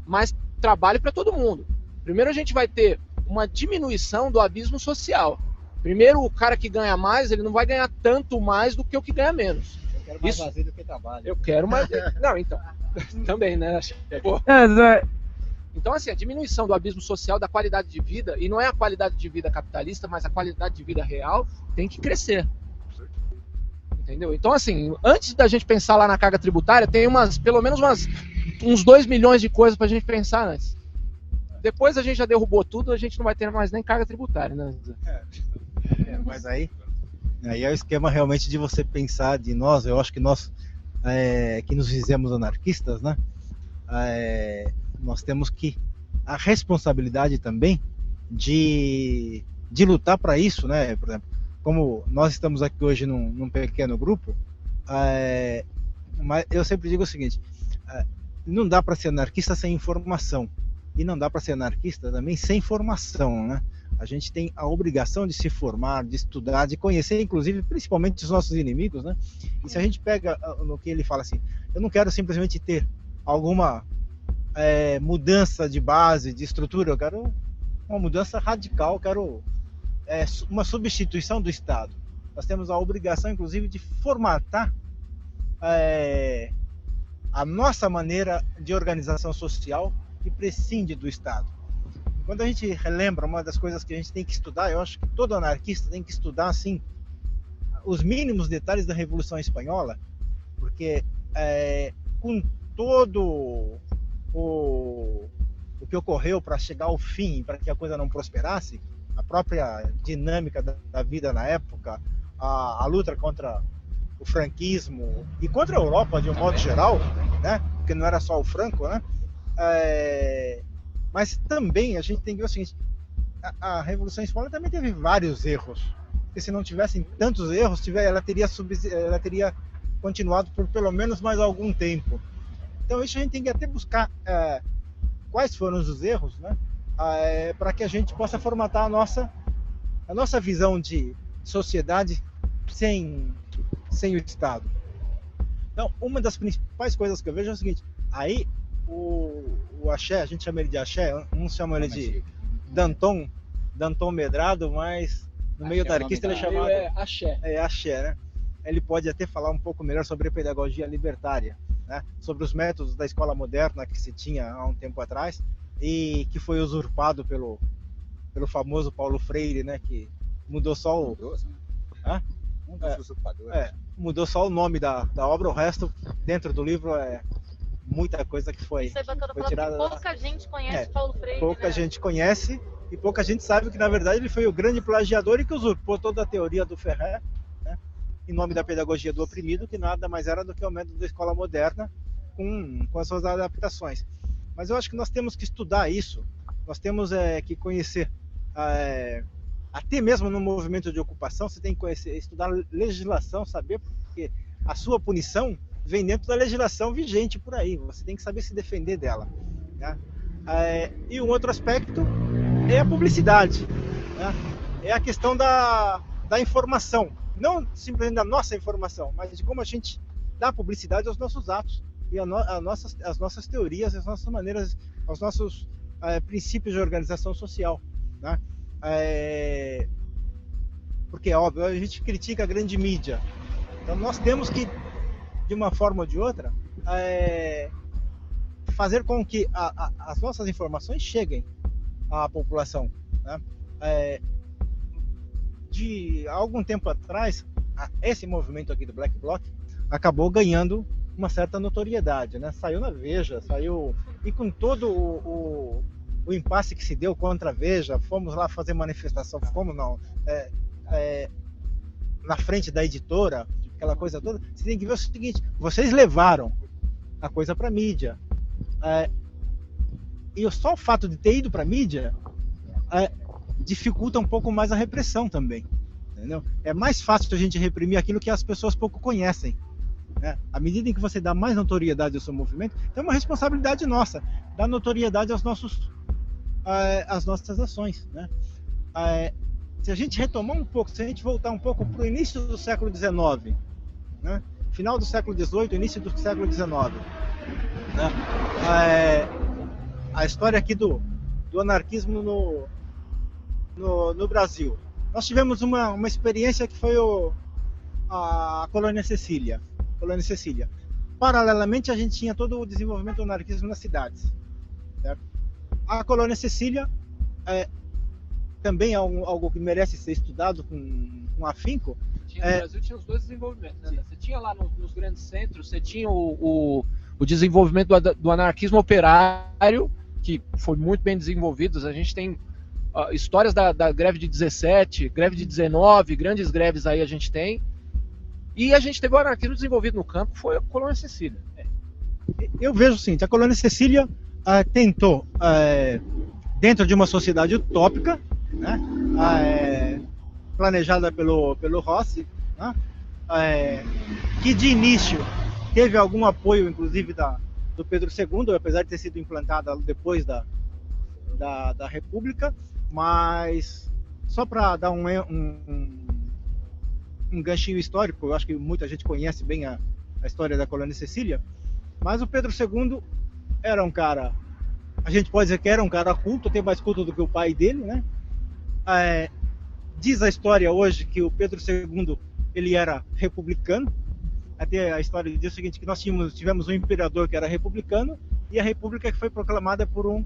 mais trabalho para todo mundo. Primeiro a gente vai ter uma diminuição do abismo social. Primeiro, o cara que ganha mais, ele não vai ganhar tanto mais do que o que ganha menos. Eu quero mais vazio do que trabalho. Eu quero mais... Não, então... Também, né? Então, assim, a diminuição do abismo social, da qualidade de vida, e não é a qualidade de vida capitalista, mas a qualidade de vida real, tem que crescer. Entendeu? Então, assim, antes da gente pensar lá na carga tributária, tem pelo menos uns 2 milhões de coisas pra gente pensar antes. Depois a gente já derrubou tudo, a gente não vai ter mais nem carga tributária, né? Mas aí é o esquema realmente de você pensar de nós, eu acho que nós que nos fizemos anarquistas, né? Nós temos a responsabilidade também de lutar para isso, né? Por exemplo, como nós estamos aqui hoje num pequeno grupo, mas eu sempre digo o seguinte, não dá para ser anarquista sem informação, e não dá para ser anarquista também sem formação, né? A gente tem a obrigação de se formar, de estudar, de conhecer, inclusive, principalmente os nossos inimigos, né? E se a gente pega no que ele fala assim, eu não quero simplesmente ter alguma mudança de base, de estrutura, eu quero uma mudança radical, eu quero uma substituição do Estado. Nós temos a obrigação, inclusive, de formatar a nossa maneira de organização social que prescinde do Estado. Quando a gente relembra uma das coisas que a gente tem que estudar, eu acho que todo anarquista tem que estudar, assim, os mínimos detalhes da Revolução Espanhola, porque com todo o que ocorreu para chegar ao fim, para que a coisa não prosperasse, a própria dinâmica da vida na época, a luta contra o franquismo e contra a Europa de um modo geral, né? Porque não era só o Franco, né? Mas também a gente tem que ver o seguinte, a Revolução Espanhola também teve vários erros, porque se não tivessem tantos erros, ela teria continuado por pelo menos mais algum tempo. Então isso a gente tem que até buscar quais foram os erros, né? Para que a gente possa formatar a nossa visão de sociedade sem o Estado. Então, uma das principais coisas que eu vejo é o seguinte, aí o axé, a gente chama ele de axé, uns chamam ele de Danton Medrado, mas no meio da anarquista ele é chamado axé. Axé, né? Ele pode até falar um pouco melhor sobre a pedagogia libertária, né? Sobre os métodos da escola moderna que se tinha há um tempo atrás e que foi usurpado pelo famoso Paulo Freire, né? Que mudou só o... mudou só o nome da obra, o resto dentro do livro muita coisa que foi tirada. Pouca gente conhece Paulo Freire. Pouca gente conhece e pouca gente sabe que na verdade ele foi o grande plagiador e que usurpou toda a teoria do Ferrer, né, em nome da pedagogia do oprimido, que nada mais era do que o método da escola moderna com as suas adaptações. Mas eu acho que nós temos que estudar isso, nós temos que conhecer, até mesmo no movimento de ocupação, você tem que conhecer, estudar legislação, saber porque a sua punição vem dentro da legislação vigente por aí, você tem que saber se defender dela, né? E um outro aspecto é a publicidade, né? É a questão da informação, não simplesmente da nossa informação, mas de como a gente dá publicidade aos nossos atos. e as nossas teorias, as nossas maneiras, os nossos princípios de organização social, né? Porque, é óbvio, a gente critica a grande mídia. Então, nós temos que, de uma forma ou de outra, fazer com que as nossas informações cheguem à população, né? De algum tempo atrás, esse movimento aqui do Black Bloc acabou ganhando uma certa notoriedade, né? Saiu na Veja, e com todo o impasse que se deu contra a Veja, fomos lá fazer manifestação, na frente da editora, aquela coisa toda. Você tem que ver o seguinte: vocês levaram a coisa para mídia, e só o fato de ter ido para mídia dificulta um pouco mais a repressão também, entendeu? É mais fácil a gente reprimir aquilo que as pessoas pouco conhecem, né? À medida em que você dá mais notoriedade ao seu movimento, então é uma responsabilidade nossa dar notoriedade às nossas ações, né? Se a gente retomar um pouco, se a gente voltar um pouco para o início do século XIX, né? Final do século XVIII, início do século XIX, né? A história aqui do anarquismo no Brasil. Nós tivemos uma experiência que foi a Colônia Cecília. Paralelamente, a gente tinha todo o desenvolvimento do anarquismo nas cidades, certo? A Colônia Cecília também é algo que merece ser estudado com afinco. No Brasil tinha os dois desenvolvimentos, né? Você tinha lá nos grandes centros, você tinha o desenvolvimento do anarquismo operário, que foi muito bem desenvolvido. A gente tem histórias da greve de 17, greve de 19, grandes greves aí a gente tem. E a gente teve o anarquismo desenvolvido no campo, foi a Colônia Cecília. Eu vejo o seguinte: a Colônia Cecília tentou, dentro de uma sociedade utópica, né, planejada pelo Rossi, né, que de início teve algum apoio, inclusive, do Pedro II, apesar de ter sido implantada depois da República, mas só para dar um ganchinho histórico, eu acho que muita gente conhece bem a história da Colônia Cecília, mas o Pedro II era um cara, a gente pode dizer que era um cara culto, até mais culto do que o pai dele, né? Diz a história hoje que o Pedro II ele era republicano. Até a história diz o seguinte, que nós tivemos um imperador que era republicano e a república que foi proclamada por um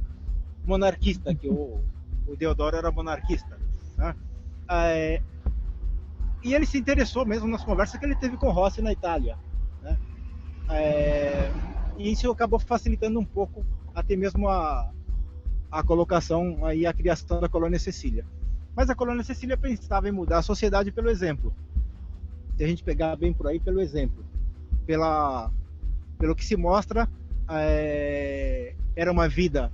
monarquista, que o Deodoro era monarquista, né? E ele se interessou mesmo nas conversas que ele teve com Rossi na Itália, né? E isso acabou facilitando um pouco até mesmo a colocação e a criação da Colônia Cecília. Mas a Colônia Cecília pensava em mudar a sociedade pelo exemplo. Se a gente pegar bem por aí, pelo exemplo, pelo que se mostra, era uma vida...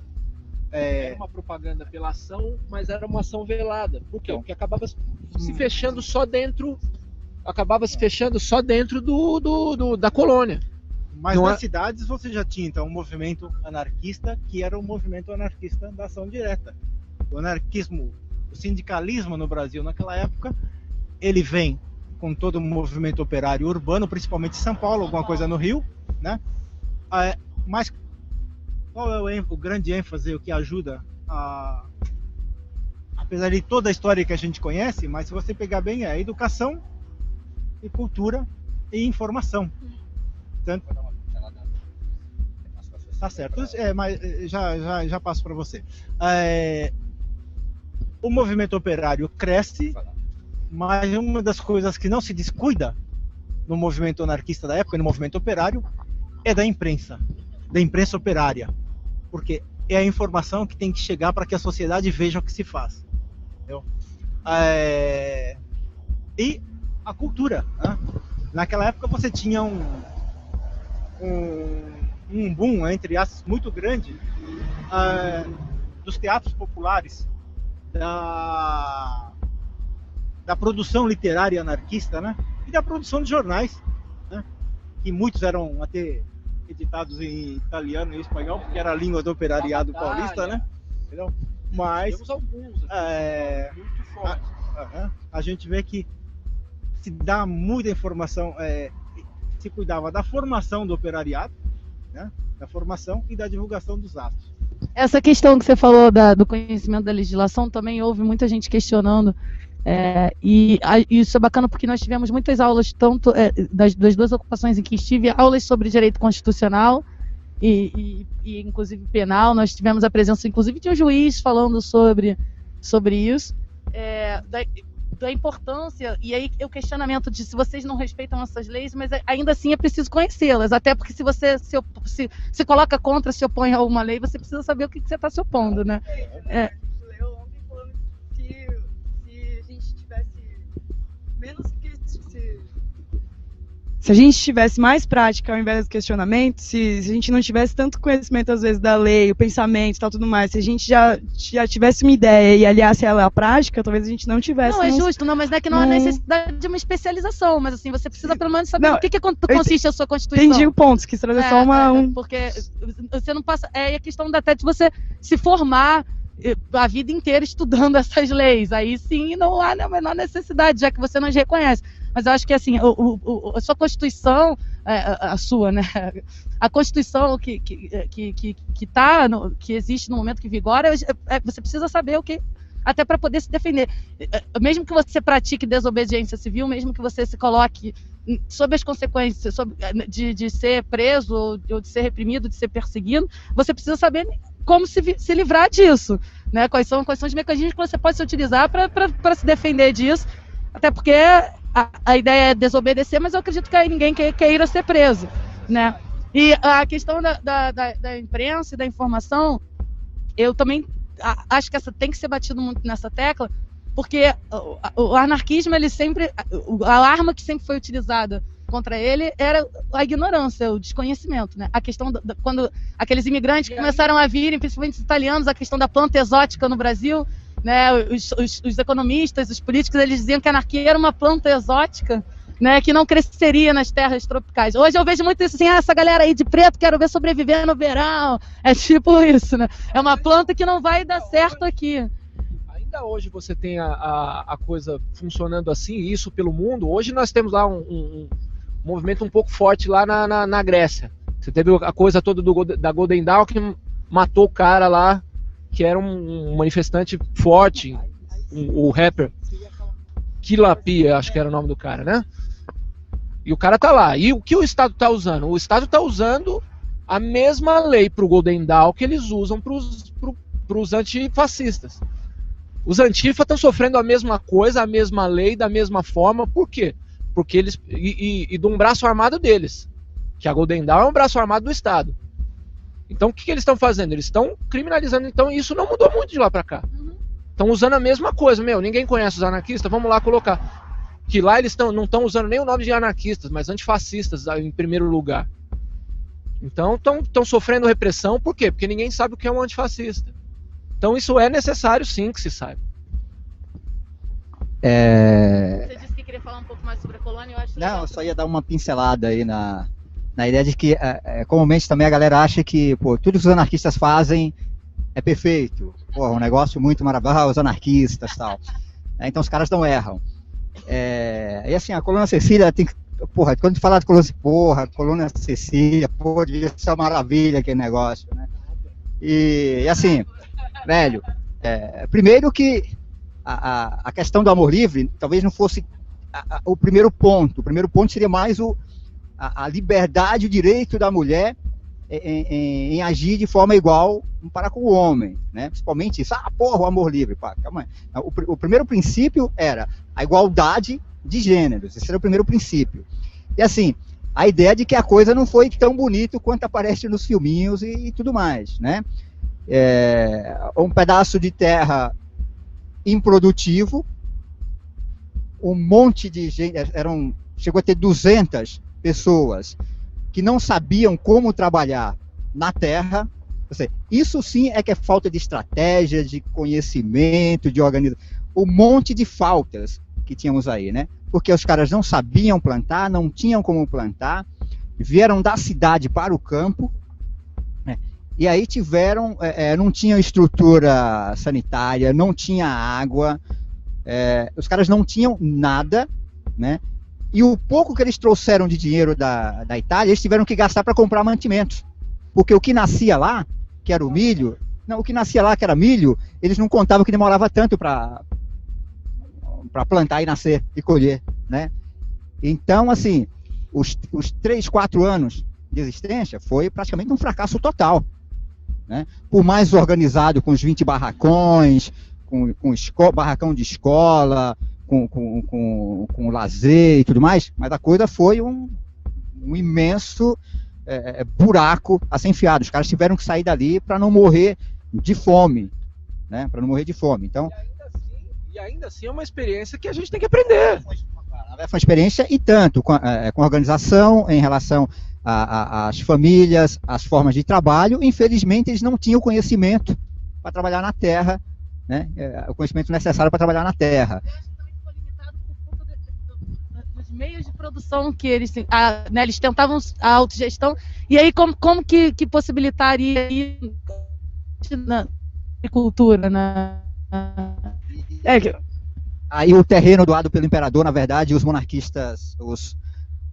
Era uma propaganda pela ação, mas era uma ação velada. Por quê? Porque acabava se fechando só dentro... Acabava se fechando só dentro da colônia. Mas nas cidades você já tinha, então, um movimento anarquista, que era o movimento anarquista da ação direta. O anarquismo, o sindicalismo no Brasil naquela época, ele vem com todo o movimento operário urbano, principalmente em São Paulo, alguma coisa no Rio, né? Mas qual é o grande ênfase, o que ajuda apesar de toda a história que a gente conhece, mas se você pegar bem, é a educação e cultura e informação. Tanto... Tá certo, mas já passo para você. O movimento operário cresce, mas uma das coisas que não se descuida no movimento anarquista da época, no movimento operário, é da imprensa operária, porque é a informação que tem que chegar para que a sociedade veja o que se faz. Entendeu? E a cultura, né? Naquela época você tinha um boom, entre aspas, muito grande dos teatros populares, da produção literária anarquista, né? E da produção de jornais, né? Que muitos eram até editados em italiano e espanhol, porque era a língua do operariado paulista, né? Entendeu? Mas temos alguns aqui, muito fortes. A gente vê que se dá muita informação, se cuidava da formação do operariado, né, da formação e da divulgação dos atos. Essa questão que você falou do conhecimento da legislação, também houve muita gente questionando, e isso é bacana porque nós tivemos muitas aulas, tanto das duas ocupações em que estive, aulas sobre direito constitucional e inclusive penal. Nós tivemos a presença inclusive de um juiz falando sobre isso, da importância, e aí o questionamento de se vocês não respeitam essas leis, mas ainda assim é preciso conhecê-las, até porque se você se coloca contra, se opõe a uma lei, você precisa saber o que você está se opondo, né? Leu ontem falando que se a gente tivesse menos que se a gente tivesse mais prática ao invés do questionamento, se a gente não tivesse tanto conhecimento às vezes da lei, o pensamento e tal, tudo mais, se a gente já tivesse uma ideia e aliasse ela à prática, talvez a gente não tivesse. Não, é justo, não, mas não é que não há necessidade de uma especialização, mas assim, você precisa pelo menos saber o que consiste a sua Constituição. Entendi o ponto, quis trazer só porque você não passa, a questão até de você se formar a vida inteira estudando essas leis, aí sim não há a menor necessidade, já que você não as reconhece. Mas eu acho que assim, a sua Constituição, a sua, né? A Constituição que existe no momento que vigora, você precisa saber o que, até para poder se defender. Mesmo que você pratique desobediência civil, mesmo que você se coloque sob as consequências de ser preso ou de ser reprimido, de ser perseguido, você precisa saber como se livrar disso, né? Quais são os mecanismos que você pode se utilizar para se defender disso, até porque a ideia é desobedecer, mas eu acredito que aí ninguém queira ser preso, né? E a questão da imprensa e da informação, eu também acho que tem que ser batido muito nessa tecla, porque o anarquismo, ele sempre, a arma que sempre foi utilizada contra ele era a ignorância, o desconhecimento, né? A questão quando aqueles imigrantes começaram a virem, principalmente os italianos, a questão da planta exótica no Brasil, né? Os economistas, os políticos, eles diziam que a anarquia era uma planta exótica, né, que não cresceria nas terras tropicais. Hoje eu vejo muito isso assim, essa galera aí de preto, quero ver sobreviver no verão. É tipo isso, né? É uma planta que não vai dar certo aqui. Ainda hoje você tem a coisa funcionando assim, isso pelo mundo. Hoje nós temos lá um movimento um pouco forte lá na Grécia. Você teve a coisa toda da Golden Dawn, que matou o cara lá, que era um manifestante forte, o rapper Killa P, acho que era o nome do cara, né? E o cara tá lá. E o que o Estado tá usando? O Estado tá usando a mesma lei pro Golden Dawn que eles usam pros antifascistas. Os antifa estão sofrendo a mesma coisa, a mesma lei, da mesma forma. Por quê? Porque eles... E de um braço armado deles. Que a Golden Dawn é um braço armado do Estado. Então o que eles estão fazendo? Eles estão criminalizando. Então isso não mudou muito de lá para cá. Estão usando a mesma coisa. Ninguém conhece os anarquistas, vamos lá colocar. Que lá eles não estão usando nem o nome de anarquistas, mas antifascistas em primeiro lugar. Então estão sofrendo repressão. Por quê? Porque ninguém sabe o que é um antifascista. Então isso é necessário sim que se saiba. Você disse que queria falar um pouco mais sobre a colônia, eu acho. Não, eu só ia dar uma pincelada aí na ideia de que comumente também a galera acha que tudo que os anarquistas fazem é perfeito. Um negócio muito maravilhoso, os anarquistas e tal. Então os caras não erram. E assim, a coluna Cecília tem que... quando a gente fala de coluna Cecília, devia ser uma maravilha aquele negócio, né? E assim, velho, primeiro que a questão do amor livre talvez não fosse o primeiro ponto. O primeiro ponto seria mais a liberdade, o direito da mulher em agir de forma igual para com o homem, né? Principalmente isso, o amor livre, calma aí. O primeiro princípio era a igualdade de gêneros, esse era o primeiro princípio. E assim, a ideia de que a coisa não foi tão bonito quanto aparece nos filminhos e tudo mais, né? Um pedaço de terra improdutivo, um monte de gente, chegou a ter 200 pessoas que não sabiam como trabalhar na terra. Isso sim é que é falta de estratégia, de conhecimento, de organização. Um monte de faltas que tínhamos aí, né? Porque os caras não sabiam plantar, não tinham como plantar, vieram da cidade para o campo, né? E aí não tinha estrutura sanitária, não tinha água, os caras não tinham nada, né? E o pouco que eles trouxeram de dinheiro da Itália, eles tiveram que gastar para comprar mantimentos. Porque o que nascia lá, que era o milho, não, o que nascia lá, que era milho, eles não contavam que demorava tanto para plantar e nascer e colher, né? Então, assim, os 3, 4 anos de existência foi praticamente um fracasso total, né? Por mais organizado, com os 20 barracões, com barracão de escola, com lazer e tudo mais, mas a coisa foi um imenso buraco a ser enfiado. Os caras tiveram que sair dali para não morrer de fome, né? Para não morrer de fome. Então, e ainda assim é uma experiência que a gente tem que aprender. Foi uma experiência e tanto, com organização em relação às famílias, às formas de trabalho. Infelizmente, eles não tinham conhecimento para trabalhar na terra, né? O conhecimento necessário para trabalhar na terra. Dos meios de produção que eles, né, eles tentavam a autogestão, e aí como que possibilitaria aí na agricultura, né? Aí o terreno doado pelo imperador, na verdade, os monarquistas,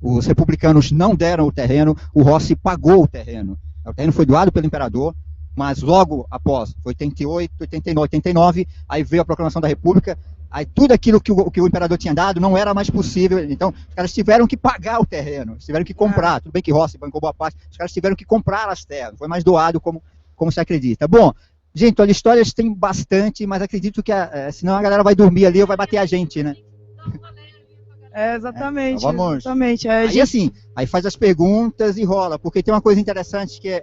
os republicanos não deram o terreno, o Rossi pagou o terreno. O terreno foi doado pelo imperador, mas logo após, 88, 89, 89, aí veio a proclamação da República, aí tudo aquilo que o imperador tinha dado não era mais possível, então os caras tiveram que pagar o terreno, tiveram que comprar, tudo bem que Rossi bancou boa parte, os caras tiveram que comprar as terras, foi mais doado como se acredita. Bom, gente, olha, histórias tem bastante, mas acredito que senão a galera vai dormir ali ou vai bater a gente, né? Exatamente. Então vamos. Exatamente. Aí assim, aí faz as perguntas e rola, porque tem uma coisa interessante que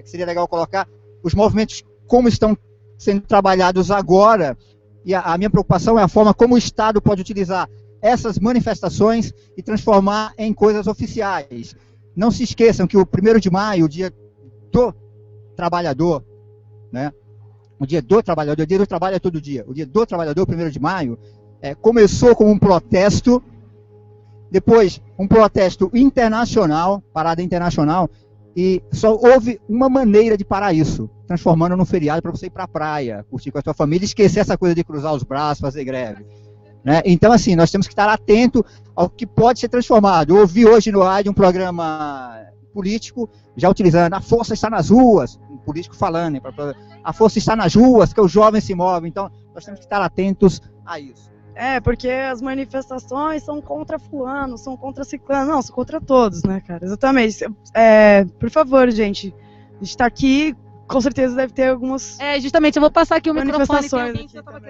que seria legal colocar, os movimentos como estão sendo trabalhados agora, e a minha preocupação é a forma como o Estado pode utilizar essas manifestações e transformar em coisas oficiais. Não se esqueçam que o 1º de maio, o dia do trabalhador, né? O dia do trabalhador, o dia do trabalho é todo dia. O dia do trabalhador, 1º de maio, começou como um protesto, depois um protesto internacional, parada internacional, e só houve uma maneira de parar isso, transformando num feriado para você ir para a praia, curtir com a sua família, esquecer essa coisa de cruzar os braços, fazer greve, né? Então, assim, nós temos que estar atento ao que pode ser transformado. Eu ouvi hoje no rádio um programa político, já utilizando a força está nas ruas, um político falando, né, a força está nas ruas, que os jovens se movem, então nós temos que estar atentos a isso. Porque as manifestações são contra fulano, são contra ciclano, não, são contra todos, né, cara, exatamente. Por favor, gente, a gente tá aqui, com certeza deve ter algumas justamente, eu vou passar aqui o microfone, tem alguém que já estava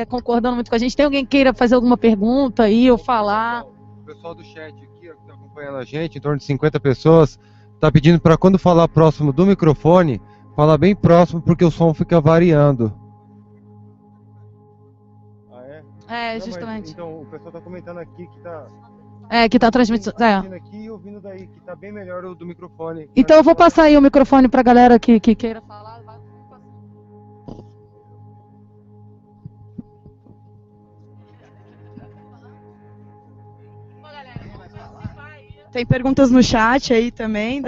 concordando muito com a gente, tem alguém que queira fazer alguma pergunta aí, ou falar? O pessoal do chat aqui, que está acompanhando a gente, em torno de 50 pessoas, está pedindo para quando falar próximo do microfone, falar bem próximo, porque o som fica variando. Justamente. Então, o pessoal está comentando aqui que está... que está transmitindo. Aqui e ouvindo daí, que está bem melhor o do microfone. Então eu vou passar aí o microfone para a galera que queira falar. Tem perguntas no chat aí também,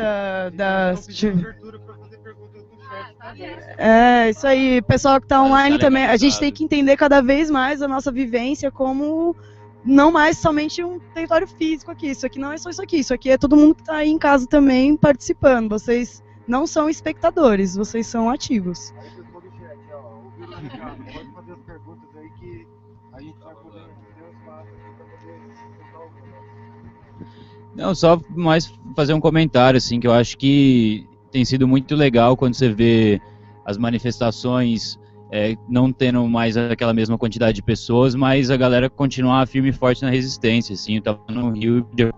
isso aí, pessoal que está online também, a gente tem que entender cada vez mais a nossa vivência como não mais somente um território físico aqui, isso aqui não é só isso aqui é todo mundo que está aí em casa também participando, vocês não são espectadores, vocês são ativos. Pode fazer as perguntas aí que a gente vai poder ter os passos para poder contar algumas. Não, só mais fazer um comentário, assim, que eu acho que tem sido muito legal quando você vê as manifestações não tendo mais aquela mesma quantidade de pessoas, mas a galera continuar firme e forte na resistência, assim. Eu estava no Rio de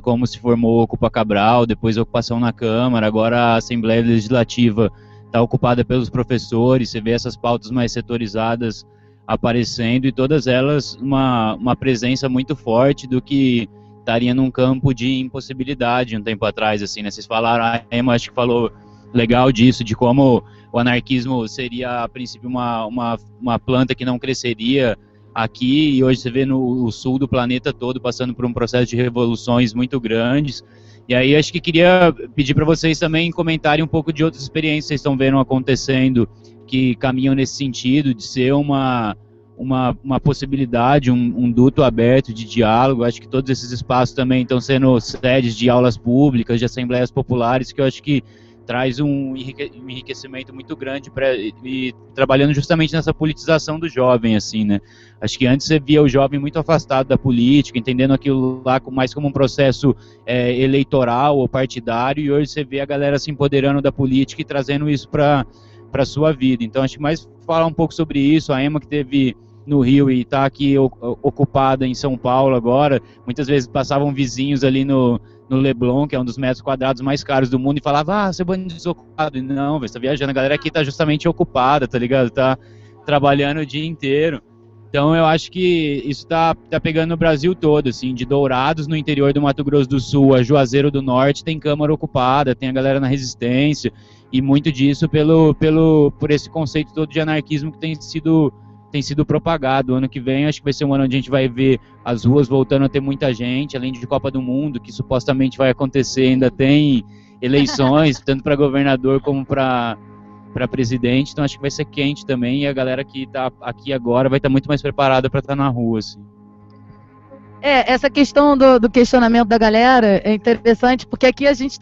como se formou a Ocupa Cabral, depois a ocupação na Câmara, agora a Assembleia Legislativa está ocupada pelos professores, você vê essas pautas mais setorizadas aparecendo, e todas elas uma presença muito forte do que estaria num campo de impossibilidade um tempo atrás, assim, né? Vocês falaram, a Emma acho que falou legal disso, de como o anarquismo seria, a princípio, uma planta que não cresceria aqui, e hoje você vê no sul do planeta todo passando por um processo de revoluções muito grandes. E aí acho que queria pedir para vocês também comentarem um pouco de outras experiências que vocês estão vendo acontecendo, que caminham nesse sentido, de ser uma uma possibilidade, um duto aberto de diálogo. Acho que todos esses espaços também estão sendo sedes de aulas públicas, de assembleias populares, que eu acho que traz um enriquecimento muito grande e trabalhando justamente nessa politização do jovem, assim, né? Acho que antes você via o jovem muito afastado da política, entendendo aquilo lá mais como um processo eleitoral ou partidário, e hoje você vê a galera se empoderando da política e trazendo isso para a sua vida. Então, acho que mais falar um pouco sobre isso. A Emma, que teve no Rio e está aqui ocupada em São Paulo agora, muitas vezes passavam vizinhos ali no Leblon, que é um dos metros quadrados mais caros do mundo, e falava, seu bandido desocupado. E não, você tá viajando, a galera aqui tá justamente ocupada, tá ligado? Tá trabalhando o dia inteiro. Então eu acho que isso tá pegando no Brasil todo, assim, de Dourados, no interior do Mato Grosso do Sul, a Juazeiro do Norte, tem Câmara ocupada, tem a galera na resistência, e muito disso por esse conceito todo de anarquismo que tem sido propagado. O ano que vem acho que vai ser um ano onde a gente vai ver as ruas voltando a ter muita gente, além de Copa do Mundo, que supostamente vai acontecer, ainda tem eleições, tanto para governador como para presidente, então acho que vai ser quente também, e a galera que está aqui agora vai estar muito mais preparada para estar na rua, assim. Essa questão do questionamento da galera é interessante, porque aqui a gente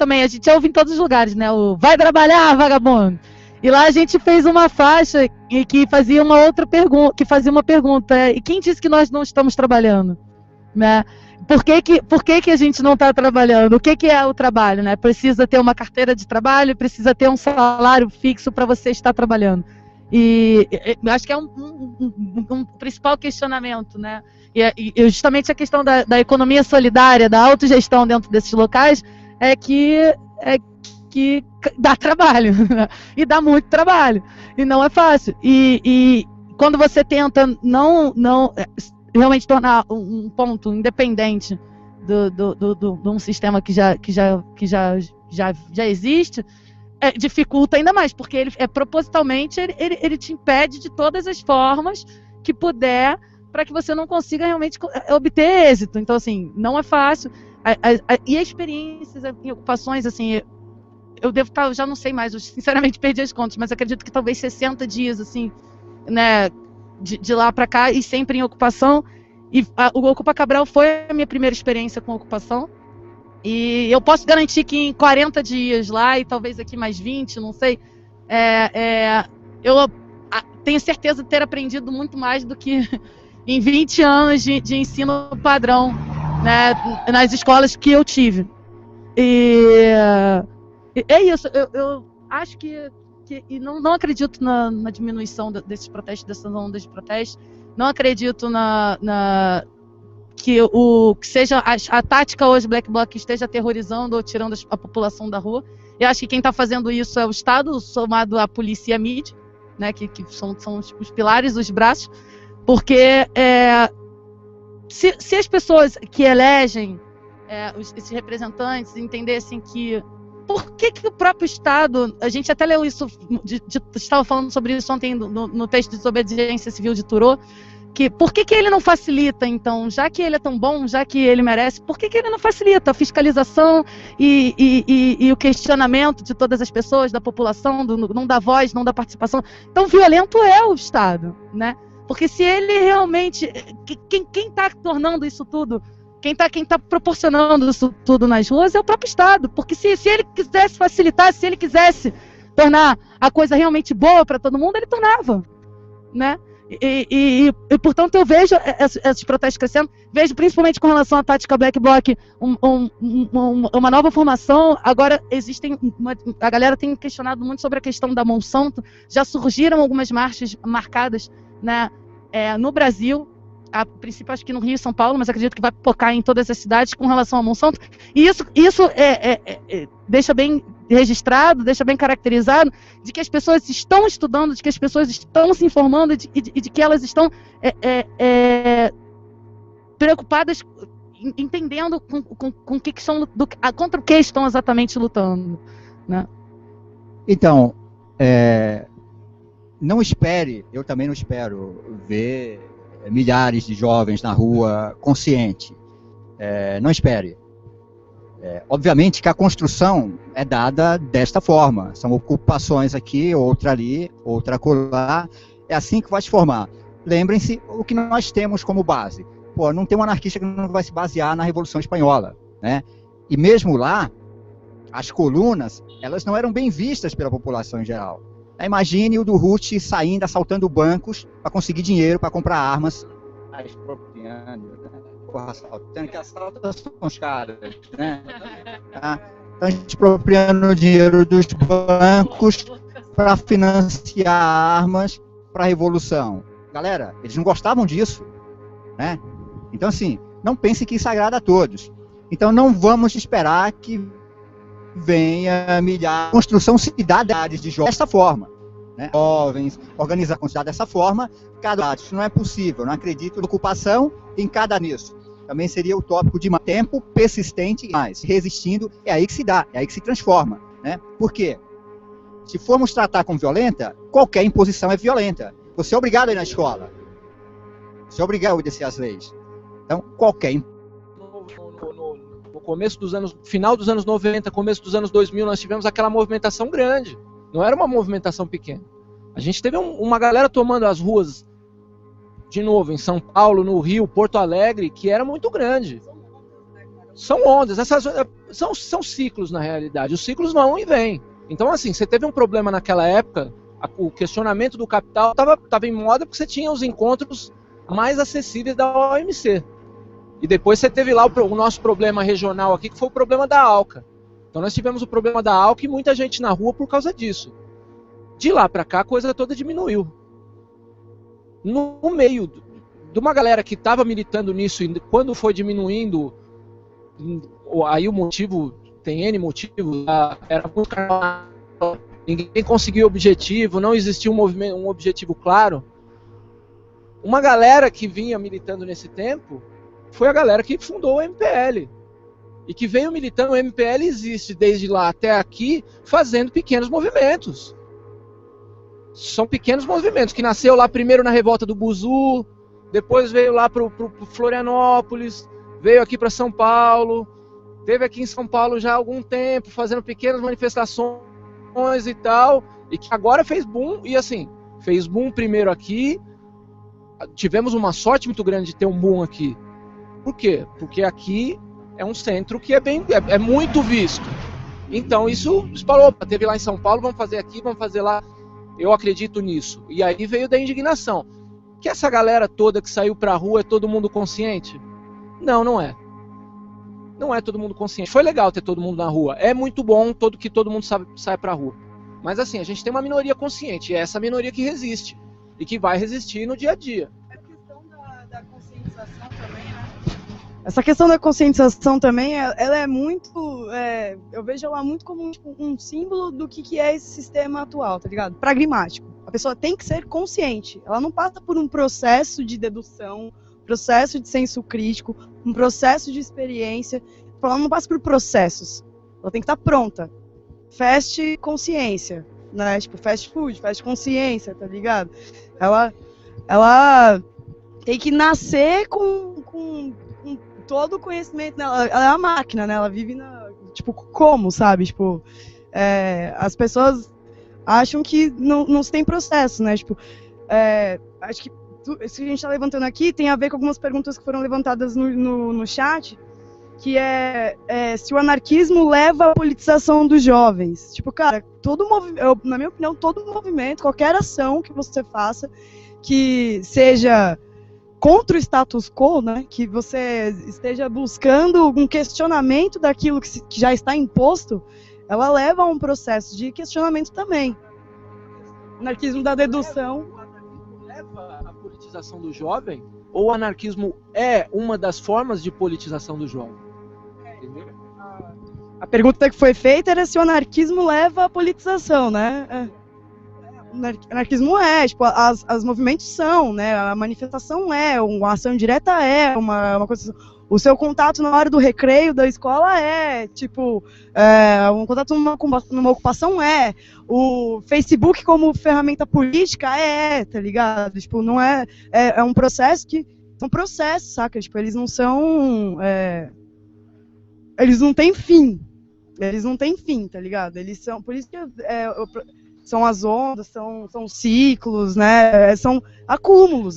ouve em todos os lugares, né, o vai trabalhar, vagabundo. E lá a gente fez uma faixa que fazia uma pergunta, e quem disse que nós não estamos trabalhando, né? Por que a gente não está trabalhando? O que é o trabalho, né? Precisa ter uma carteira de trabalho, precisa ter um salário fixo para você estar trabalhando. E eu acho que é um principal questionamento, né? E justamente a questão da economia solidária, da autogestão dentro desses locais, é que dá trabalho, né? E dá muito trabalho, e não é fácil. E quando você tenta não realmente tornar um ponto independente de um sistema que já existe, dificulta ainda mais, porque ele propositalmente ele te impede de todas as formas que puder, para que você não consiga realmente obter êxito. Então, assim, não é fácil. E experiências em ocupações, assim, eu devo estar, eu já não sei mais, eu sinceramente perdi as contas, mas acredito que talvez 60 dias, assim, né, de lá para cá, e sempre em ocupação. E o Ocupa Cabral foi a minha primeira experiência com ocupação. E eu posso garantir que em 40 dias lá, e talvez aqui mais 20, não sei, eu tenho certeza de ter aprendido muito mais do que em 20 anos de ensino padrão, né, nas escolas que eu tive. E é isso, eu acho que e não acredito na diminuição desses protestos, dessas ondas de protesto. Não acredito que seja a tática hoje Black Bloc esteja aterrorizando ou tirando a população da rua. Eu acho que quem está fazendo isso é o Estado, somado à polícia e à mídia, né, que são os pilares, os braços, porque se as pessoas que elegem esses representantes entendessem que por que o próprio Estado, a gente até leu isso, estava falando sobre isso ontem no texto de desobediência civil de Thoreau, que por que ele não facilita, então, já que ele é tão bom, já que ele merece, por que ele não facilita a fiscalização e o questionamento de todas as pessoas, da população, não dá voz, não dá participação? Então, violento é o Estado, né? Porque se ele realmente, quem está tornando isso tudo, quem tá proporcionando isso tudo nas ruas é o próprio Estado, porque se ele quisesse facilitar, se ele quisesse tornar a coisa realmente boa para todo mundo, ele tornava, né? E portanto, eu vejo esses protestos crescendo, vejo principalmente com relação à tática Black Bloc uma nova formação. Agora a galera tem questionado muito sobre a questão da Monsanto, já surgiram algumas marchas marcadas, né, no Brasil, a princípio acho que no Rio e São Paulo, mas acredito que vai focar em todas as cidades com relação à Monsanto, e isso deixa bem registrado, deixa bem caracterizado, de que as pessoas estão estudando, de que as pessoas estão se informando e de que elas estão preocupadas, entendendo com que são, contra o que estão exatamente lutando, né? Então, não espere, eu também não espero ver milhares de jovens na rua consciente. Não espere. Obviamente que a construção é dada desta forma. São ocupações aqui, outra ali, outra acolá. É assim que vai se formar. lembrem-se o que nós temos como base. Pô, não tem um anarquista que não vai se basear na Revolução Espanhola, né? E mesmo lá, as colunas, elas não eram bem vistas pela população em geral. Imagine o do Ruth saindo, assaltando bancos para conseguir dinheiro para comprar armas. Expropriando, né? Porra, assaltando, que assaltam são os caras, né? Estão expropriando o dinheiro dos bancos para financiar armas para a Revolução. Galera, eles não gostavam disso, né? Então, assim, não pense que isso agrada a todos. Então, não vamos esperar que venha milhares. Construção se dá cidades de jovens dessa forma, né? Jovens, organizar a quantidade dessa forma, cada isso não é possível. Não acredito na ocupação em cada nisso. Também seria o tópico de tempo persistente, mas resistindo, é aí que se dá, é aí que se transforma, né? Por quê? Se formos tratar como violenta, qualquer imposição é violenta. Você é obrigado a ir na escola. Você é obrigado a obedecer às leis. Então, qualquer no começo dos anos, final dos anos 90, começo dos anos 2000, nós tivemos aquela movimentação grande. Não era uma movimentação pequena. A gente teve uma galera tomando as ruas, de novo, em São Paulo, no Rio, Porto Alegre, que era muito grande. São ondas, são ciclos na realidade. Os ciclos vão e vêm. Então, assim, você teve um problema naquela época, o questionamento do capital estava em moda porque você tinha os encontros mais acessíveis da OMC. E depois você teve lá o nosso problema regional aqui, que foi o problema da ALCA. Então nós tivemos o problema da ALCA e muita gente na rua por causa disso. De lá para cá a coisa toda diminuiu. No meio de uma galera que estava militando nisso e quando foi diminuindo, aí o motivo, tem N motivos, era muito carnaval, ninguém conseguiu o objetivo, não existia um objetivo claro. Uma galera que vinha militando nesse tempo foi a galera que fundou o MPL. E que veio militando, o MPL existe desde lá até aqui, fazendo pequenos movimentos. São pequenos movimentos, que nasceu lá primeiro na revolta do Buzu, depois veio lá para Florianópolis, veio aqui para São Paulo, teve aqui em São Paulo já há algum tempo, fazendo pequenas manifestações e tal, e que agora fez boom, e assim, fez boom primeiro aqui, tivemos uma sorte muito grande de ter um boom aqui. Por quê? Porque aqui é um centro que é muito visto. Então isso espalhou, teve lá em São Paulo, vamos fazer aqui, vamos fazer lá. Eu acredito nisso. E aí veio da indignação. Que essa galera toda que saiu pra rua é todo mundo consciente? Não, não é. Não é todo mundo consciente. Foi legal ter todo mundo na rua. É muito bom que todo mundo sai pra rua. Mas assim, a gente tem uma minoria consciente. E é essa minoria que resiste. E que vai resistir no dia a dia. É a questão da conscientização também, né? Essa questão da conscientização também, ela é muito, eu vejo ela muito como um símbolo do que é esse sistema atual, tá ligado? Pragmático. A pessoa tem que ser consciente. Ela não passa por um processo de dedução, processo de senso crítico, um processo de experiência. Ela não passa por processos. Ela tem que estar pronta. Fast consciência, né? Tipo, fast food, fast consciência, tá ligado? Ela tem que nascer com todo o conhecimento dela. Ela é uma máquina, né? Ela vive tipo, como, sabe? Tipo, as pessoas acham que não se tem processo, né? Tipo, acho que isso que a gente está levantando aqui tem a ver com algumas perguntas que foram levantadas no chat, que se o anarquismo leva à politização dos jovens. Tipo, cara, na minha opinião, todo movimento, qualquer ação que você faça, que seja contra o status quo, né, que você esteja buscando um questionamento daquilo que já está imposto, ela leva a um processo de questionamento também. O anarquismo da dedução. O anarquismo leva à politização do jovem? Ou o anarquismo é uma das formas de politização do jovem? Entendeu? A pergunta que foi feita era se o anarquismo leva à politização, né? Anarquismo tipo, as movimentos são, né? A manifestação uma ação direta uma coisa. O seu contato na hora do recreio da escola tipo, um contato numa ocupação o Facebook como ferramenta política tá ligado? Tipo, não é um processo são processos, saca? Tipo, eles não são, eles não têm fim. Eles não têm fim, tá ligado? Eles são, por isso que são as ondas, são ciclos, né? São acúmulos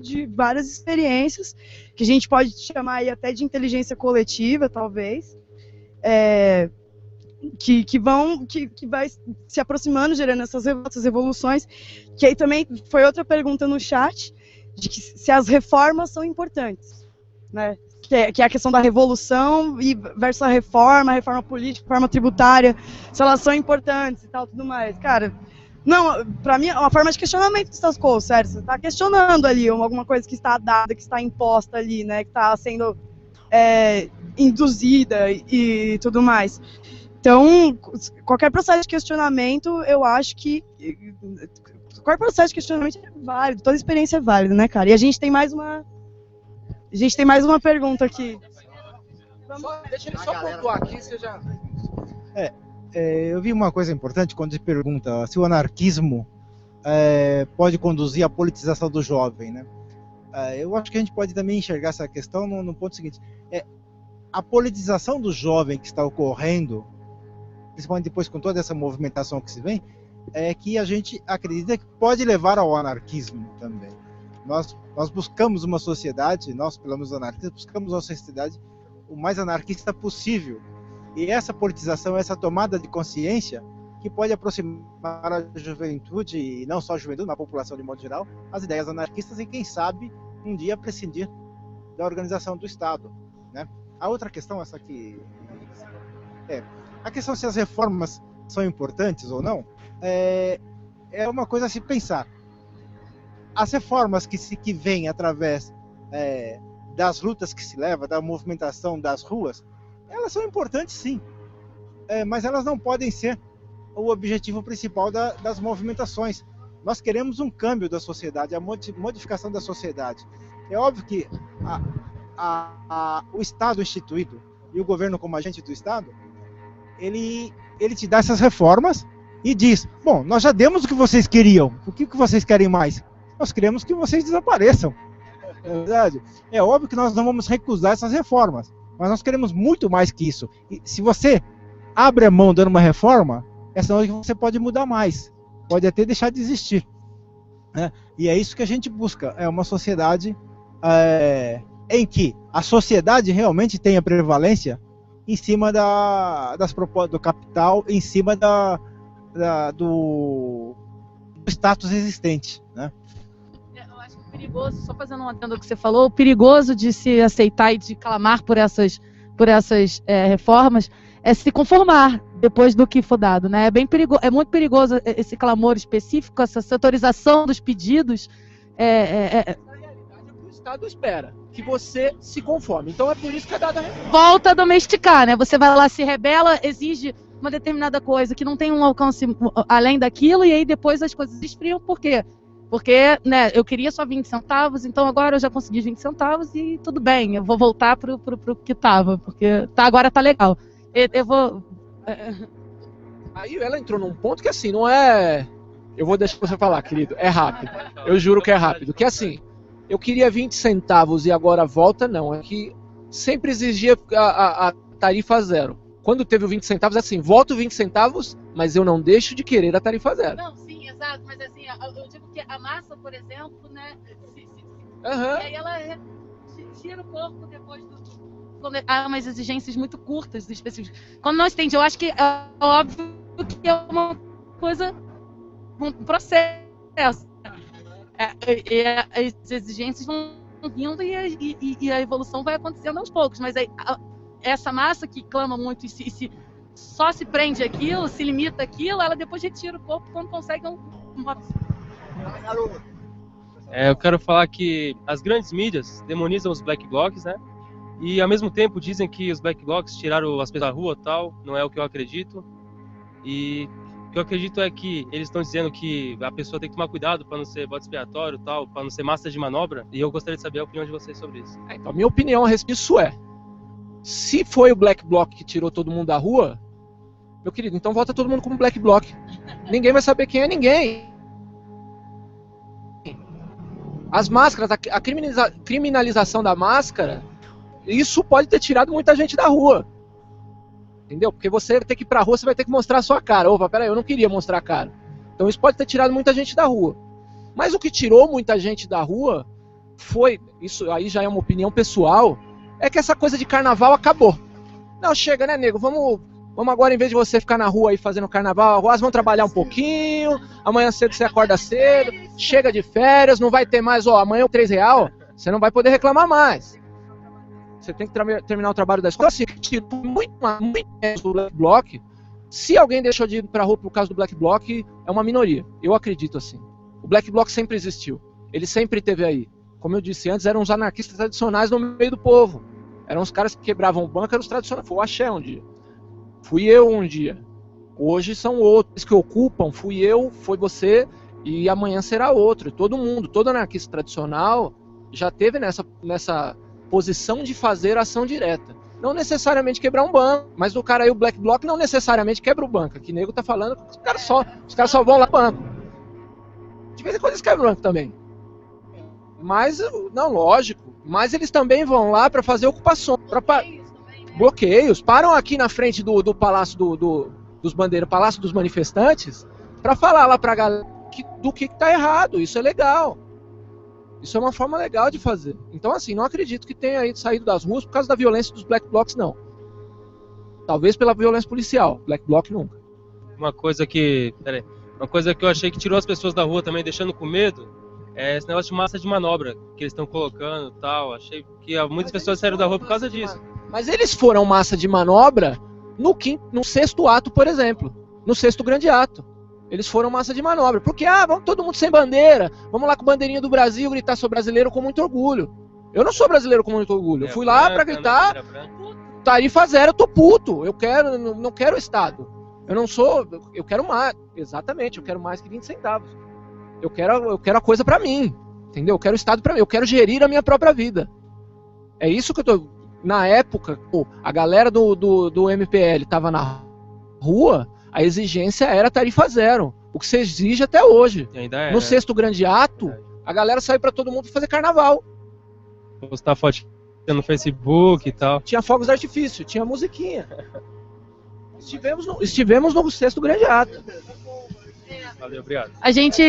de várias experiências, que a gente pode chamar aí até de inteligência coletiva, talvez, que vai se aproximando, gerando essas evoluções, que aí também foi outra pergunta no chat, de que se as reformas são importantes, né? Que é a questão da revolução versus a reforma política, reforma tributária, se elas são importantes e tal, tudo mais. Cara, não, pra mim é uma forma de questionamento do status quo, certo? Você tá questionando ali alguma coisa que está dada, que está imposta ali, né? Que está sendo induzida e tudo mais. Então, qualquer processo de questionamento, eu acho que qualquer processo de questionamento é válido, toda experiência é válida, né, cara? E a gente tem mais uma pergunta aqui. Deixa ele só pontuar aqui, você já... Eu vi uma coisa importante quando se pergunta se o anarquismo pode conduzir à politização do jovem, né? Eu acho que a gente pode também enxergar essa questão no ponto seguinte. A politização do jovem que está ocorrendo, principalmente depois com toda essa movimentação que se vem, é que a gente acredita que pode levar ao anarquismo também. Nós buscamos uma sociedade, nós, pelo menos anarquistas, buscamos uma sociedade o mais anarquista possível. E essa politização, essa tomada de consciência, que pode aproximar a juventude, e não só a juventude, mas a população de modo geral, as ideias anarquistas e, quem sabe, um dia prescindir da organização do Estado, né? A outra questão, essa aqui, a questão se as reformas são importantes ou não, é uma coisa a se pensar. As reformas que vêm através das lutas que se leva, da movimentação das ruas, elas são importantes sim, mas elas não podem ser o objetivo principal das movimentações. Nós queremos um câmbio da sociedade, a modificação da sociedade. É óbvio que o Estado instituído e o governo como agente do Estado, ele te dá essas reformas e diz, bom, nós já demos o que vocês queriam, o que vocês querem mais? Nós queremos que vocês desapareçam. É verdade? É óbvio que nós não vamos recusar essas reformas, mas nós queremos muito mais que isso. E se você abre a mão dando uma reforma, é sinal que você pode mudar mais, pode até deixar de existir, né? E é isso que a gente busca, é uma sociedade em que a sociedade realmente tenha prevalência em cima das propostas do capital, em cima do status existente, né? Eu acho que perigoso, só fazendo um adendo ao que você falou, o perigoso de se aceitar e de clamar por essas reformas é se conformar depois do que for dado, né? É muito perigoso esse clamor específico, essa setorização dos pedidos. Na realidade, é o que o Estado espera, que você se conforme. Então é por isso que é dada a reforma. Volta a domesticar, né? Você vai lá, se rebela, exige uma determinada coisa que não tem um alcance além daquilo, e aí depois as coisas esfriam. Por quê? Porque, né, eu queria só 20 centavos, então agora eu já consegui 20 centavos e tudo bem, eu vou voltar pro que estava, porque agora tá legal. Eu vou... Aí ela entrou num ponto que assim, não é... Eu vou deixar você falar, querido, é rápido. Eu juro que é rápido. Que assim, eu queria 20 centavos e agora volta, não. É que sempre exigia a tarifa zero. Quando teve o 20 centavos, é assim, volto 20 centavos, mas eu não deixo de querer a tarifa zero. Não, sim, exato, mas assim, eu digo que a massa, por exemplo, né, Uhum. e aí ela tira o corpo depois quando há umas exigências muito curtas, específicas. Quando não estende, eu acho que é óbvio que é uma coisa, um processo. E as exigências vão vindo e a evolução vai acontecendo aos poucos, mas aí, essa massa que clama muito e só se prende aquilo, se limita aquilo, ela depois retira o corpo quando consegue uma... Eu quero falar que as grandes mídias demonizam os black blocs, né? E ao mesmo tempo dizem que os black blocs tiraram as pessoas da rua, tal. Não é o que eu acredito. E o que eu acredito é que eles estão dizendo que a pessoa tem que tomar cuidado para não ser bode expiatório, tal, para não ser massa de manobra. E eu gostaria de saber a opinião de vocês sobre isso. Então, a minha opinião a respeito disso se foi o black bloc que tirou todo mundo da rua, meu querido, então volta todo mundo como black bloc. Ninguém vai saber quem é ninguém. As máscaras, a criminalização da máscara, isso pode ter tirado muita gente da rua. entendeu? Porque você tem que ir pra rua, você vai ter que mostrar a sua cara. Opa, peraí, eu não queria mostrar a cara. Então isso pode ter tirado muita gente da rua. Mas o que tirou muita gente da rua foi, isso aí já é uma opinião pessoal, é que essa coisa de carnaval acabou. Não, chega, né, nego? Vamos agora, em vez de você ficar na rua aí fazendo carnaval, vamos trabalhar um pouquinho, amanhã cedo você acorda cedo, chega de férias, não vai ter mais, amanhã é R$3, você não vai poder reclamar mais. Você tem que terminar o trabalho da escola. Então, assim, tirou muito menos do Black Bloc. Se alguém deixou de ir pra rua por causa do Black Bloc, é uma minoria. Eu acredito assim. O Black Bloc sempre existiu. Ele sempre esteve aí. Como eu disse antes, eram os anarquistas tradicionais no meio do povo. Eram os caras que quebravam o banco, eram os tradicionais. Foi o Axé um dia. Fui eu um dia. Hoje são outros que ocupam. Fui eu, foi você, e amanhã será outro. Todo mundo, todo anarquista tradicional já teve nessa posição de fazer ação direta. Não necessariamente quebrar um banco, mas o cara aí, o Black Bloc, não necessariamente quebra o banco. Aqui nego tá falando que os caras só vão lá pro banco. De vez em quando eles quebram o banco também. Mas, não, lógico. Mas eles também vão lá para fazer ocupações, bloqueios. Param aqui na frente do Palácio dos Bandeiros, Palácio dos Manifestantes, para falar lá pra galera do que tá errado. Isso é legal. Isso é uma forma legal de fazer. Então, assim, não acredito que tenha saído das ruas por causa da violência dos Black Blocs, não. Talvez pela violência policial. Black Bloc nunca. Uma coisa que eu achei que tirou as pessoas da rua também, deixando com medo, é esse negócio de massa de manobra que eles estão colocando e tal. Achei que muitas pessoas saíram da rua por causa disso. Mas eles foram massa de manobra no sexto ato, por exemplo. No sexto grande ato. Eles foram massa de manobra. Porque, vamos todo mundo sem bandeira. Vamos lá com bandeirinha do Brasil gritar, sou brasileiro com muito orgulho. Eu não sou brasileiro com muito orgulho. Eu fui lá pra gritar, tarifa zero, eu tô puto. Eu não quero Estado. Eu quero mais. Exatamente, eu quero mais que 20 centavos. Eu quero a coisa pra mim. Entendeu? Eu quero o Estado pra mim. Eu quero gerir a minha própria vida. É isso que eu tô... Na época, a galera do MPL tava na rua... A exigência era tarifa zero, o que se exige até hoje. No sexto grande ato, a galera saiu pra todo mundo fazer carnaval. Postar foto no Facebook e tal. Tinha fogos de artifício, tinha musiquinha. Estivemos no sexto grande ato. Valeu, obrigado. A gente,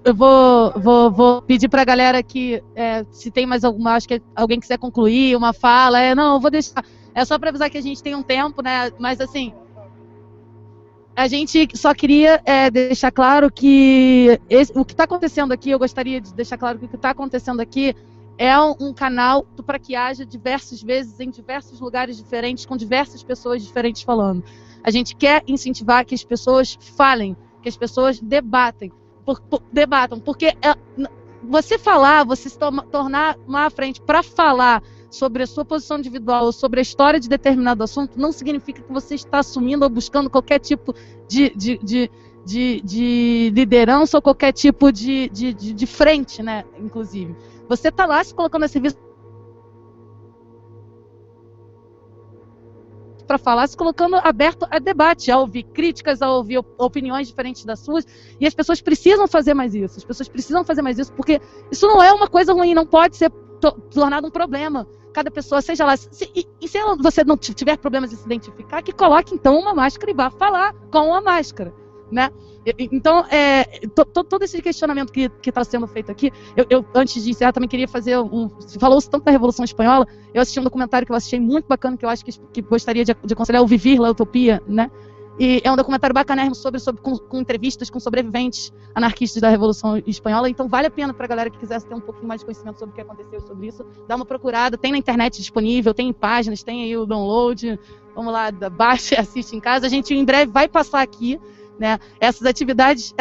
eu vou pedir pra galera que, se tem mais alguma, acho que alguém quiser concluir uma fala, não, eu vou deixar. É só pra avisar que a gente tem um tempo, né, mas assim... A gente só queria deixar claro que o que está acontecendo aqui, eu gostaria de deixar claro que o que está acontecendo aqui é um canal para que haja diversas vezes, em diversos lugares diferentes, com diversas pessoas diferentes falando. A gente quer incentivar que as pessoas falem, que as pessoas debatam, porque você falar, você se tornar lá à frente para falar sobre a sua posição individual ou sobre a história de determinado assunto, não significa que você está assumindo ou buscando qualquer tipo de liderança ou qualquer tipo de frente, né, inclusive. Você está lá se colocando a serviço para falar, se colocando aberto a debate, a ouvir críticas, a ouvir opiniões diferentes das suas, e as pessoas precisam fazer mais isso, porque isso não é uma coisa ruim, não pode ser tornado um problema. Cada pessoa, seja lá, se você não tiver problemas de se identificar, que coloque então uma máscara e vá falar com a máscara, né? Então, todo esse questionamento que está sendo feito aqui, eu antes de encerrar também queria fazer se falou-se tanto da Revolução Espanhola, eu assisti um documentário que eu achei muito bacana, que eu acho que gostaria de aconselhar, o Vivir la Utopia, né? E é um documentário bacanérrimo com entrevistas com sobreviventes anarquistas da Revolução Espanhola. Então vale a pena para a galera que quisesse ter um pouquinho mais de conhecimento sobre o que aconteceu sobre isso. Dá uma procurada, tem na internet disponível, tem em páginas, tem aí o download. Vamos lá, baixa e assiste em casa. A gente em breve vai passar aqui, né? Essas atividades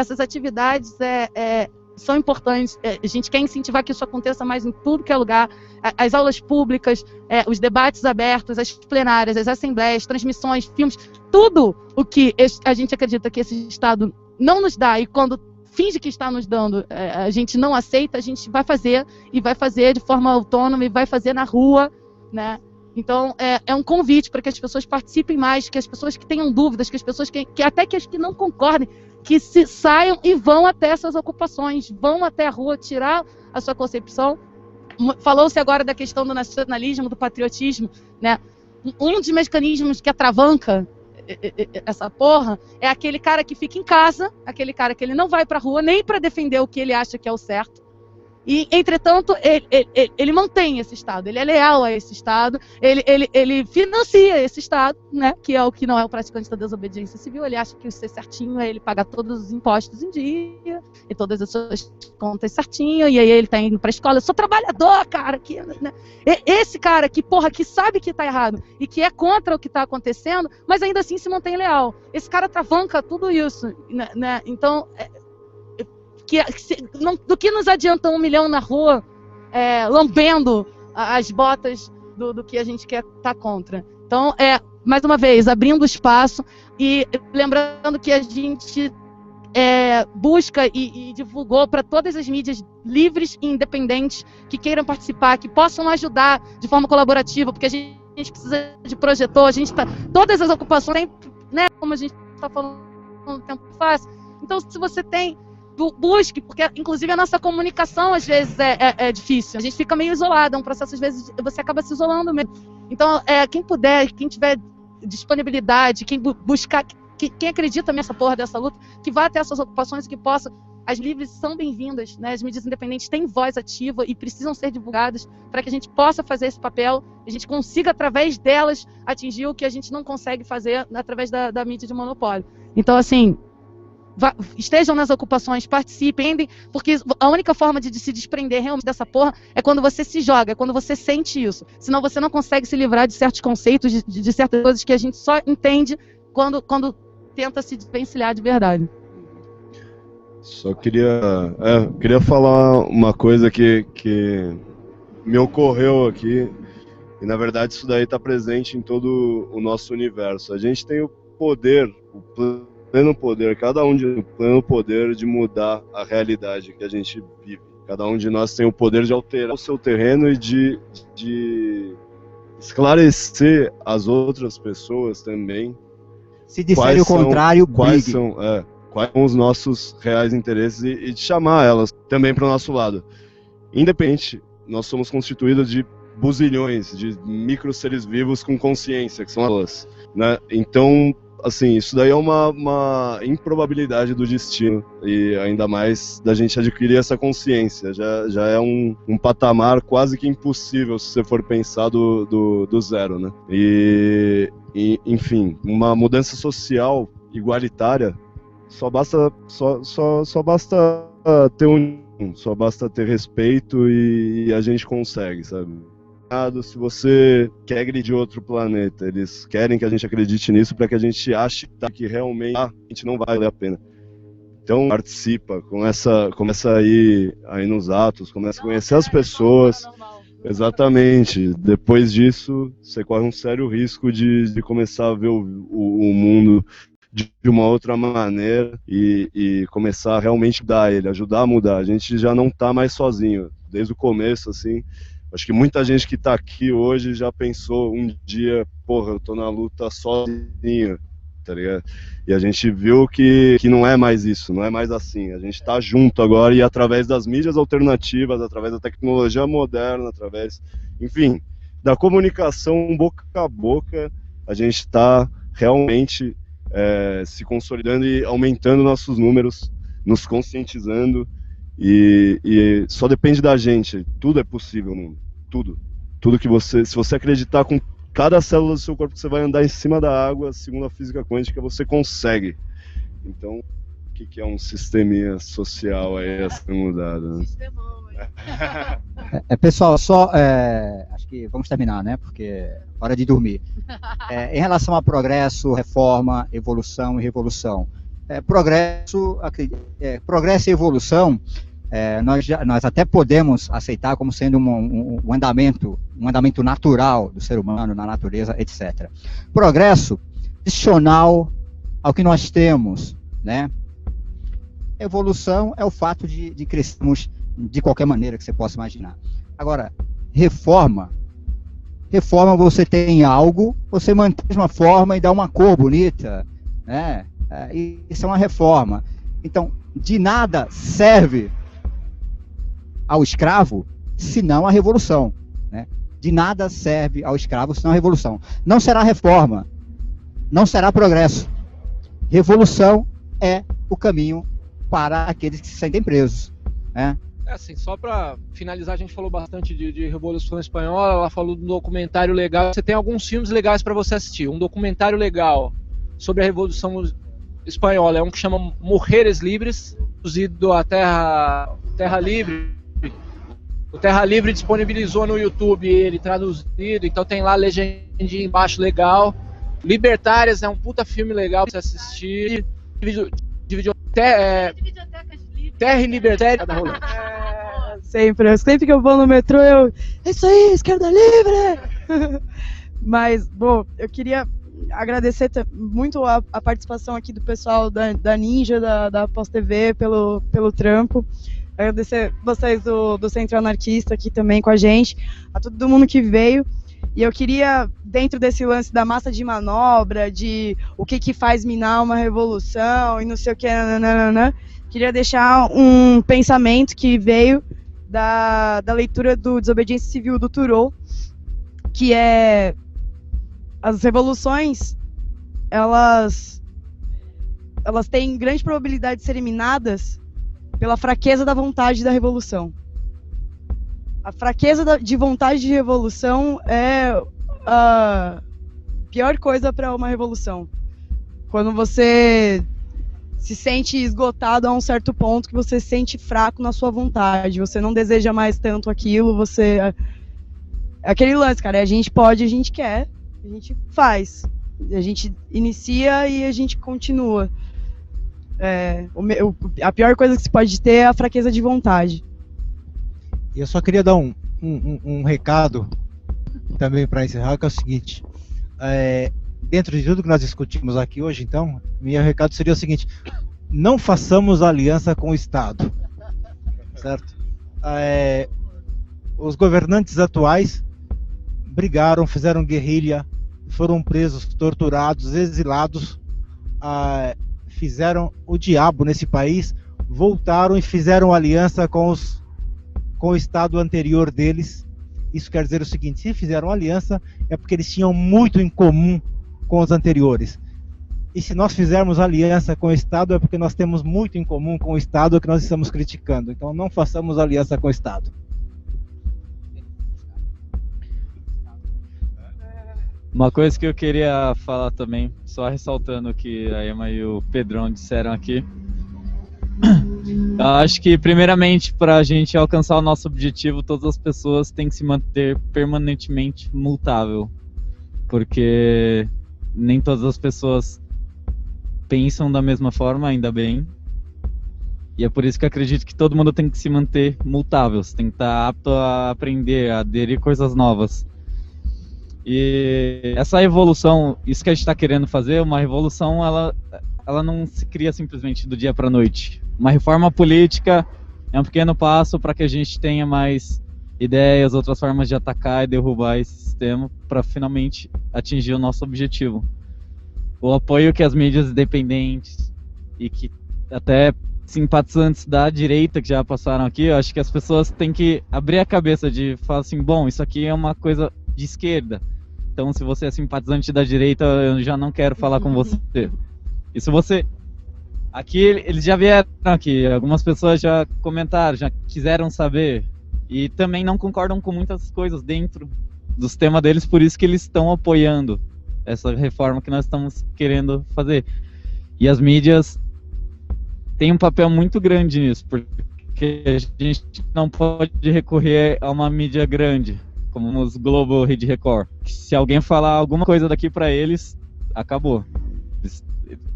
são importantes. A gente quer incentivar que isso aconteça mais em tudo que é lugar. As aulas públicas, os debates abertos, as plenárias, as assembleias, transmissões, filmes, tudo o que a gente acredita que esse Estado não nos dá, e quando finge que está nos dando, a gente não aceita, a gente vai fazer, e vai fazer de forma autônoma, e vai fazer na rua, né? Então, é um convite para que as pessoas participem mais, que as pessoas que tenham dúvidas, que as pessoas até que as que não concordem, que se saiam e vão até essas ocupações, vão até a rua, tirar a sua concepção. Falou-se agora da questão do nacionalismo, do patriotismo, né? Um dos mecanismos que atravanca essa porra é aquele cara que fica em casa, aquele cara que ele não vai pra rua nem pra defender o que ele acha que é o certo. E, entretanto, ele mantém esse Estado, ele é leal a esse Estado, ele financia esse Estado, né, que é o que não é o praticante da desobediência civil. Ele acha que o ser certinho é ele pagar todos os impostos em dia, e todas as suas contas certinho, e aí ele tá indo pra escola. Eu sou trabalhador, cara. Né? Esse cara que, porra, que sabe que tá errado e que é contra o que tá acontecendo, mas ainda assim se mantém leal. Esse cara travanca tudo isso, né? Então... do que nos adianta 1 milhão na rua lambendo as botas do que a gente quer estar contra. Então, mais uma vez, abrindo espaço e lembrando que a gente busca e divulgou para todas as mídias livres e independentes que queiram participar, que possam ajudar de forma colaborativa, porque a gente precisa de projetor, a gente tá, todas as ocupações, né, como a gente está falando no tempo fácil. Então, se você tem, busque, porque inclusive a nossa comunicação às vezes é difícil, a gente fica meio isolado, é um processo, às vezes você acaba se isolando mesmo. Então, quem puder, quem tiver disponibilidade, quem buscar, quem acredita nessa porra dessa luta, que vá até essas ocupações e que possa. As livres são bem-vindas, né? As mídias independentes têm voz ativa e precisam ser divulgadas para que a gente possa fazer esse papel, a gente consiga, através delas, atingir o que a gente não consegue fazer através da mídia de monopólio. Então, assim, estejam nas ocupações, participem, porque a única forma de se desprender realmente dessa porra é quando você se joga, é quando você sente isso. Senão você não consegue se livrar de certos conceitos, de certas coisas que a gente só entende quando tenta se desvencilhar de verdade. Só queria falar uma coisa que me ocorreu aqui, e na verdade isso daí está presente em todo o nosso universo. A gente tem o poder, pleno poder, cada um de pleno poder de mudar a realidade que a gente vive. Cada um de nós tem o poder de alterar o seu terreno e de esclarecer as outras pessoas também. Se disserem o contrário, quais são os nossos reais interesses e de chamar elas também para o nosso lado. Independente, nós somos constituídos de buzilhões de micro seres vivos com consciência, que são elas, né? Então, assim, isso daí é uma improbabilidade do destino, e ainda mais da gente adquirir essa consciência. Já é um patamar quase que impossível se você for pensar do zero, né? E enfim, uma mudança social igualitária só basta ter respeito e a gente consegue, sabe? Se você quer agredir outro planeta, eles querem que a gente acredite nisso para que a gente ache que realmente a gente não vale a pena. Então participa, começa a ir aí nos atos, começa a conhecer as pessoas. Exatamente. Depois disso, você corre um sério risco de começar a ver o mundo de uma outra maneira e começar a realmente mudar ele, ajudar a mudar. A gente já não está mais sozinho. Desde o começo, assim, acho que muita gente que está aqui hoje já pensou um dia, porra, eu tô na luta sozinho, tá ligado? E a gente viu que não é mais isso, não é mais assim. A gente está junto agora e através das mídias alternativas, através da tecnologia moderna, através, enfim, da comunicação boca a boca, a gente está realmente se consolidando e aumentando nossos números, nos conscientizando, e só depende da gente. Tudo é possível no mundo, tudo que se você acreditar com cada célula do seu corpo que você vai andar em cima da água, segundo a física quântica, você consegue. Então, o que é um sisteminha social aí a ser mudado, né? Pessoal, acho que vamos terminar, né? Porque é hora de dormir. Em relação a progresso, reforma, evolução e revolução. Progresso e evolução, nós até podemos aceitar como sendo um andamento natural do ser humano, na natureza, etc. Progresso adicional ao que nós temos, né? Evolução é o fato de crescermos de qualquer maneira que você possa imaginar. Agora, reforma você tem algo, você mantém a mesma forma e dá uma cor bonita, né? Isso é uma reforma. Então, de nada serve ao escravo senão a revolução, né? De nada serve ao escravo senão a revolução. Não será reforma, não será progresso. Revolução é o caminho para aqueles que se sentem presos, né? Assim, só para finalizar, a gente falou bastante de Revolução Espanhola, ela falou de um documentário legal. Você tem alguns filmes legais para você assistir. Um documentário legal sobre a Revolução Espanhola é um que chama Mujeres Libres, traduzido a Terra Livre. O Terra Livre disponibilizou no YouTube ele traduzido, então tem lá a legendinha embaixo legal. Libertárias é um puta filme legal pra você assistir. Terra e Libertária. Sempre que eu vou no metrô, é isso aí, esquerda livre! Mas, bom, eu queria agradecer muito a participação aqui do pessoal da Ninja, da Pós TV, pelo trampo. Agradecer vocês do Centro Anarquista aqui também com a gente, a todo mundo que veio. E eu queria, dentro desse lance da massa de manobra, de o que faz minar uma revolução e não sei o que, queria deixar um pensamento que veio da leitura do Desobediência Civil do Thoreau, que é: as revoluções, elas têm grande probabilidade de serem minadas pela fraqueza da vontade da revolução. A fraqueza de vontade de revolução é a pior coisa para uma revolução. Quando você se sente esgotado a um certo ponto, que você se sente fraco na sua vontade, você não deseja mais tanto aquilo, é aquele lance, cara, a gente pode, a gente quer, a gente faz, a gente inicia e a gente continua. A pior coisa que se pode ter é a fraqueza de vontade. E eu só queria dar um recado também para encerrar, que é o seguinte: dentro de tudo que nós discutimos aqui hoje, então, meu recado seria o seguinte: não façamos aliança com o Estado, certo? Os governantes atuais brigaram, fizeram guerrilha, foram presos, torturados, exilados, fizeram o diabo nesse país, voltaram e fizeram aliança com o Estado anterior deles. Isso quer dizer o seguinte: se fizeram aliança, é porque eles tinham muito em comum com os anteriores. E se nós fizermos aliança com o Estado, é porque nós temos muito em comum com o Estado que nós estamos criticando. Então não façamos aliança com o Estado. Uma coisa que eu queria falar também, só ressaltando o que a Emma e o Pedrão disseram aqui. Eu acho que, primeiramente, para a gente alcançar o nosso objetivo, todas as pessoas têm que se manter permanentemente multável, porque nem todas as pessoas pensam da mesma forma, ainda bem, e é por isso que eu acredito que todo mundo tem que se manter multável, você tem que estar apto a aprender, a aderir coisas novas. E essa evolução, isso que a gente está querendo fazer, uma revolução, ela não se cria simplesmente do dia para a noite. Uma reforma política é um pequeno passo para que a gente tenha mais ideias, outras formas de atacar e derrubar esse sistema para finalmente atingir o nosso objetivo. O apoio que as mídias independentes e que até simpatizantes da direita que já passaram aqui, eu acho que as pessoas têm que abrir a cabeça de falar assim: bom, isso aqui é uma coisa de esquerda, então se você é simpatizante da direita, eu já não quero falar com você. E se você... Aqui eles já vieram aqui, algumas pessoas já comentaram, já quiseram saber, e também não concordam com muitas coisas dentro do sistema deles, por isso que eles estão apoiando essa reforma que nós estamos querendo fazer. E as mídias têm um papel muito grande nisso, porque a gente não pode recorrer a uma mídia grande, como os Globo, Rede Record. Se alguém falar alguma coisa daqui para eles, acabou.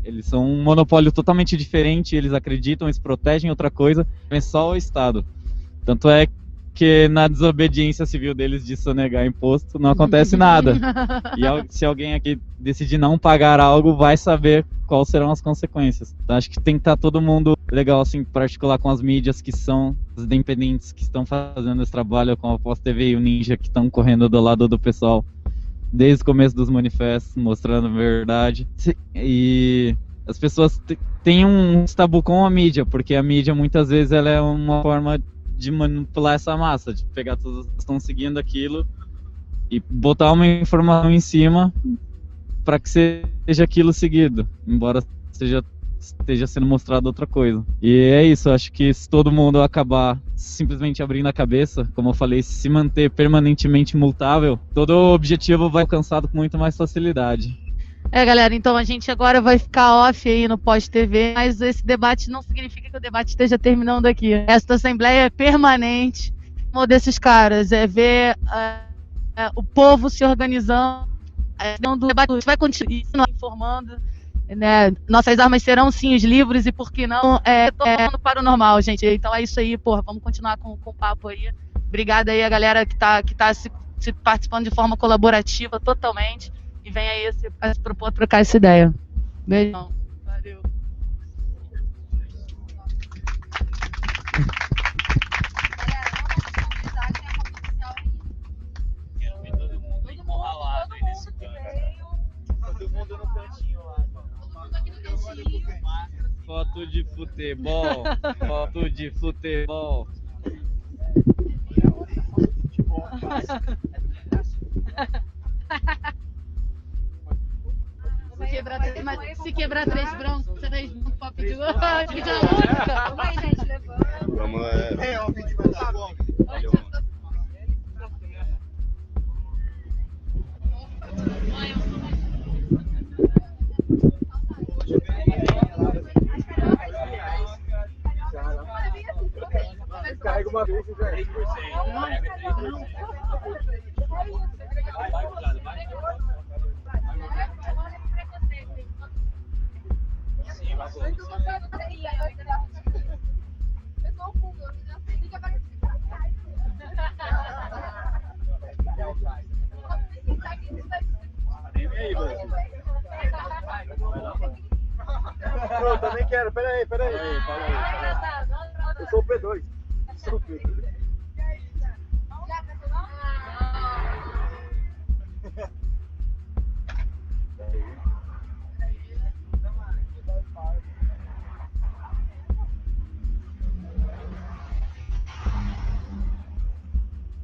Eles são um monopólio totalmente diferente, eles acreditam, eles protegem outra coisa, é só o Estado. Tanto é que na desobediência civil deles de sonegar imposto não acontece nada. E se alguém aqui decidir não pagar algo, vai saber quais serão as consequências. Então acho que tem que estar todo mundo legal assim para articular com as mídias que são os independentes, que estão fazendo esse trabalho, com a Pós TV e o Ninja, que estão correndo do lado do pessoal desde o começo dos manifestos, mostrando a verdade. E as pessoas têm um tabu com a mídia, porque a mídia muitas vezes ela é uma forma de manipular essa massa, de pegar todos que estão seguindo aquilo e botar uma informação em cima para que você seja aquilo seguido, embora esteja sendo mostrado outra coisa. E é isso, acho que se todo mundo acabar simplesmente abrindo a cabeça, como eu falei, se manter permanentemente multável, todo objetivo vai alcançado com muito mais facilidade. Galera, então a gente agora vai ficar off aí no pós-TV, mas esse debate não significa que o debate esteja terminando aqui. Esta assembleia é permanente. O desses caras é ver o povo se organizando, do debate vai continuar informando, né? Nossas armas serão sim os livros e por que não tornando para o normal, gente. Então é isso aí, porra, vamos continuar com o papo aí. Obrigada aí a galera que tá se participando de forma colaborativa totalmente e vem aí se propor trocar essa ideia. Beijão. Valeu. Foto de futebol, foto de futebol. Se quebrar três brancos, três pop de gol. Vamos lá. Carrega uma vez e já é. Eu também quero, peraí. Eu sou o P2.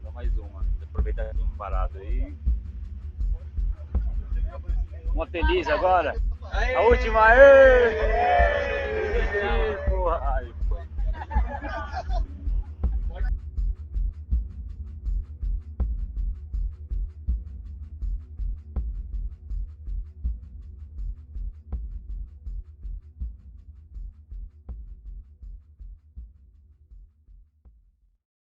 Só mais uma. Aproveitar que estamos parados aí. Uma feliz agora. A última. Aê!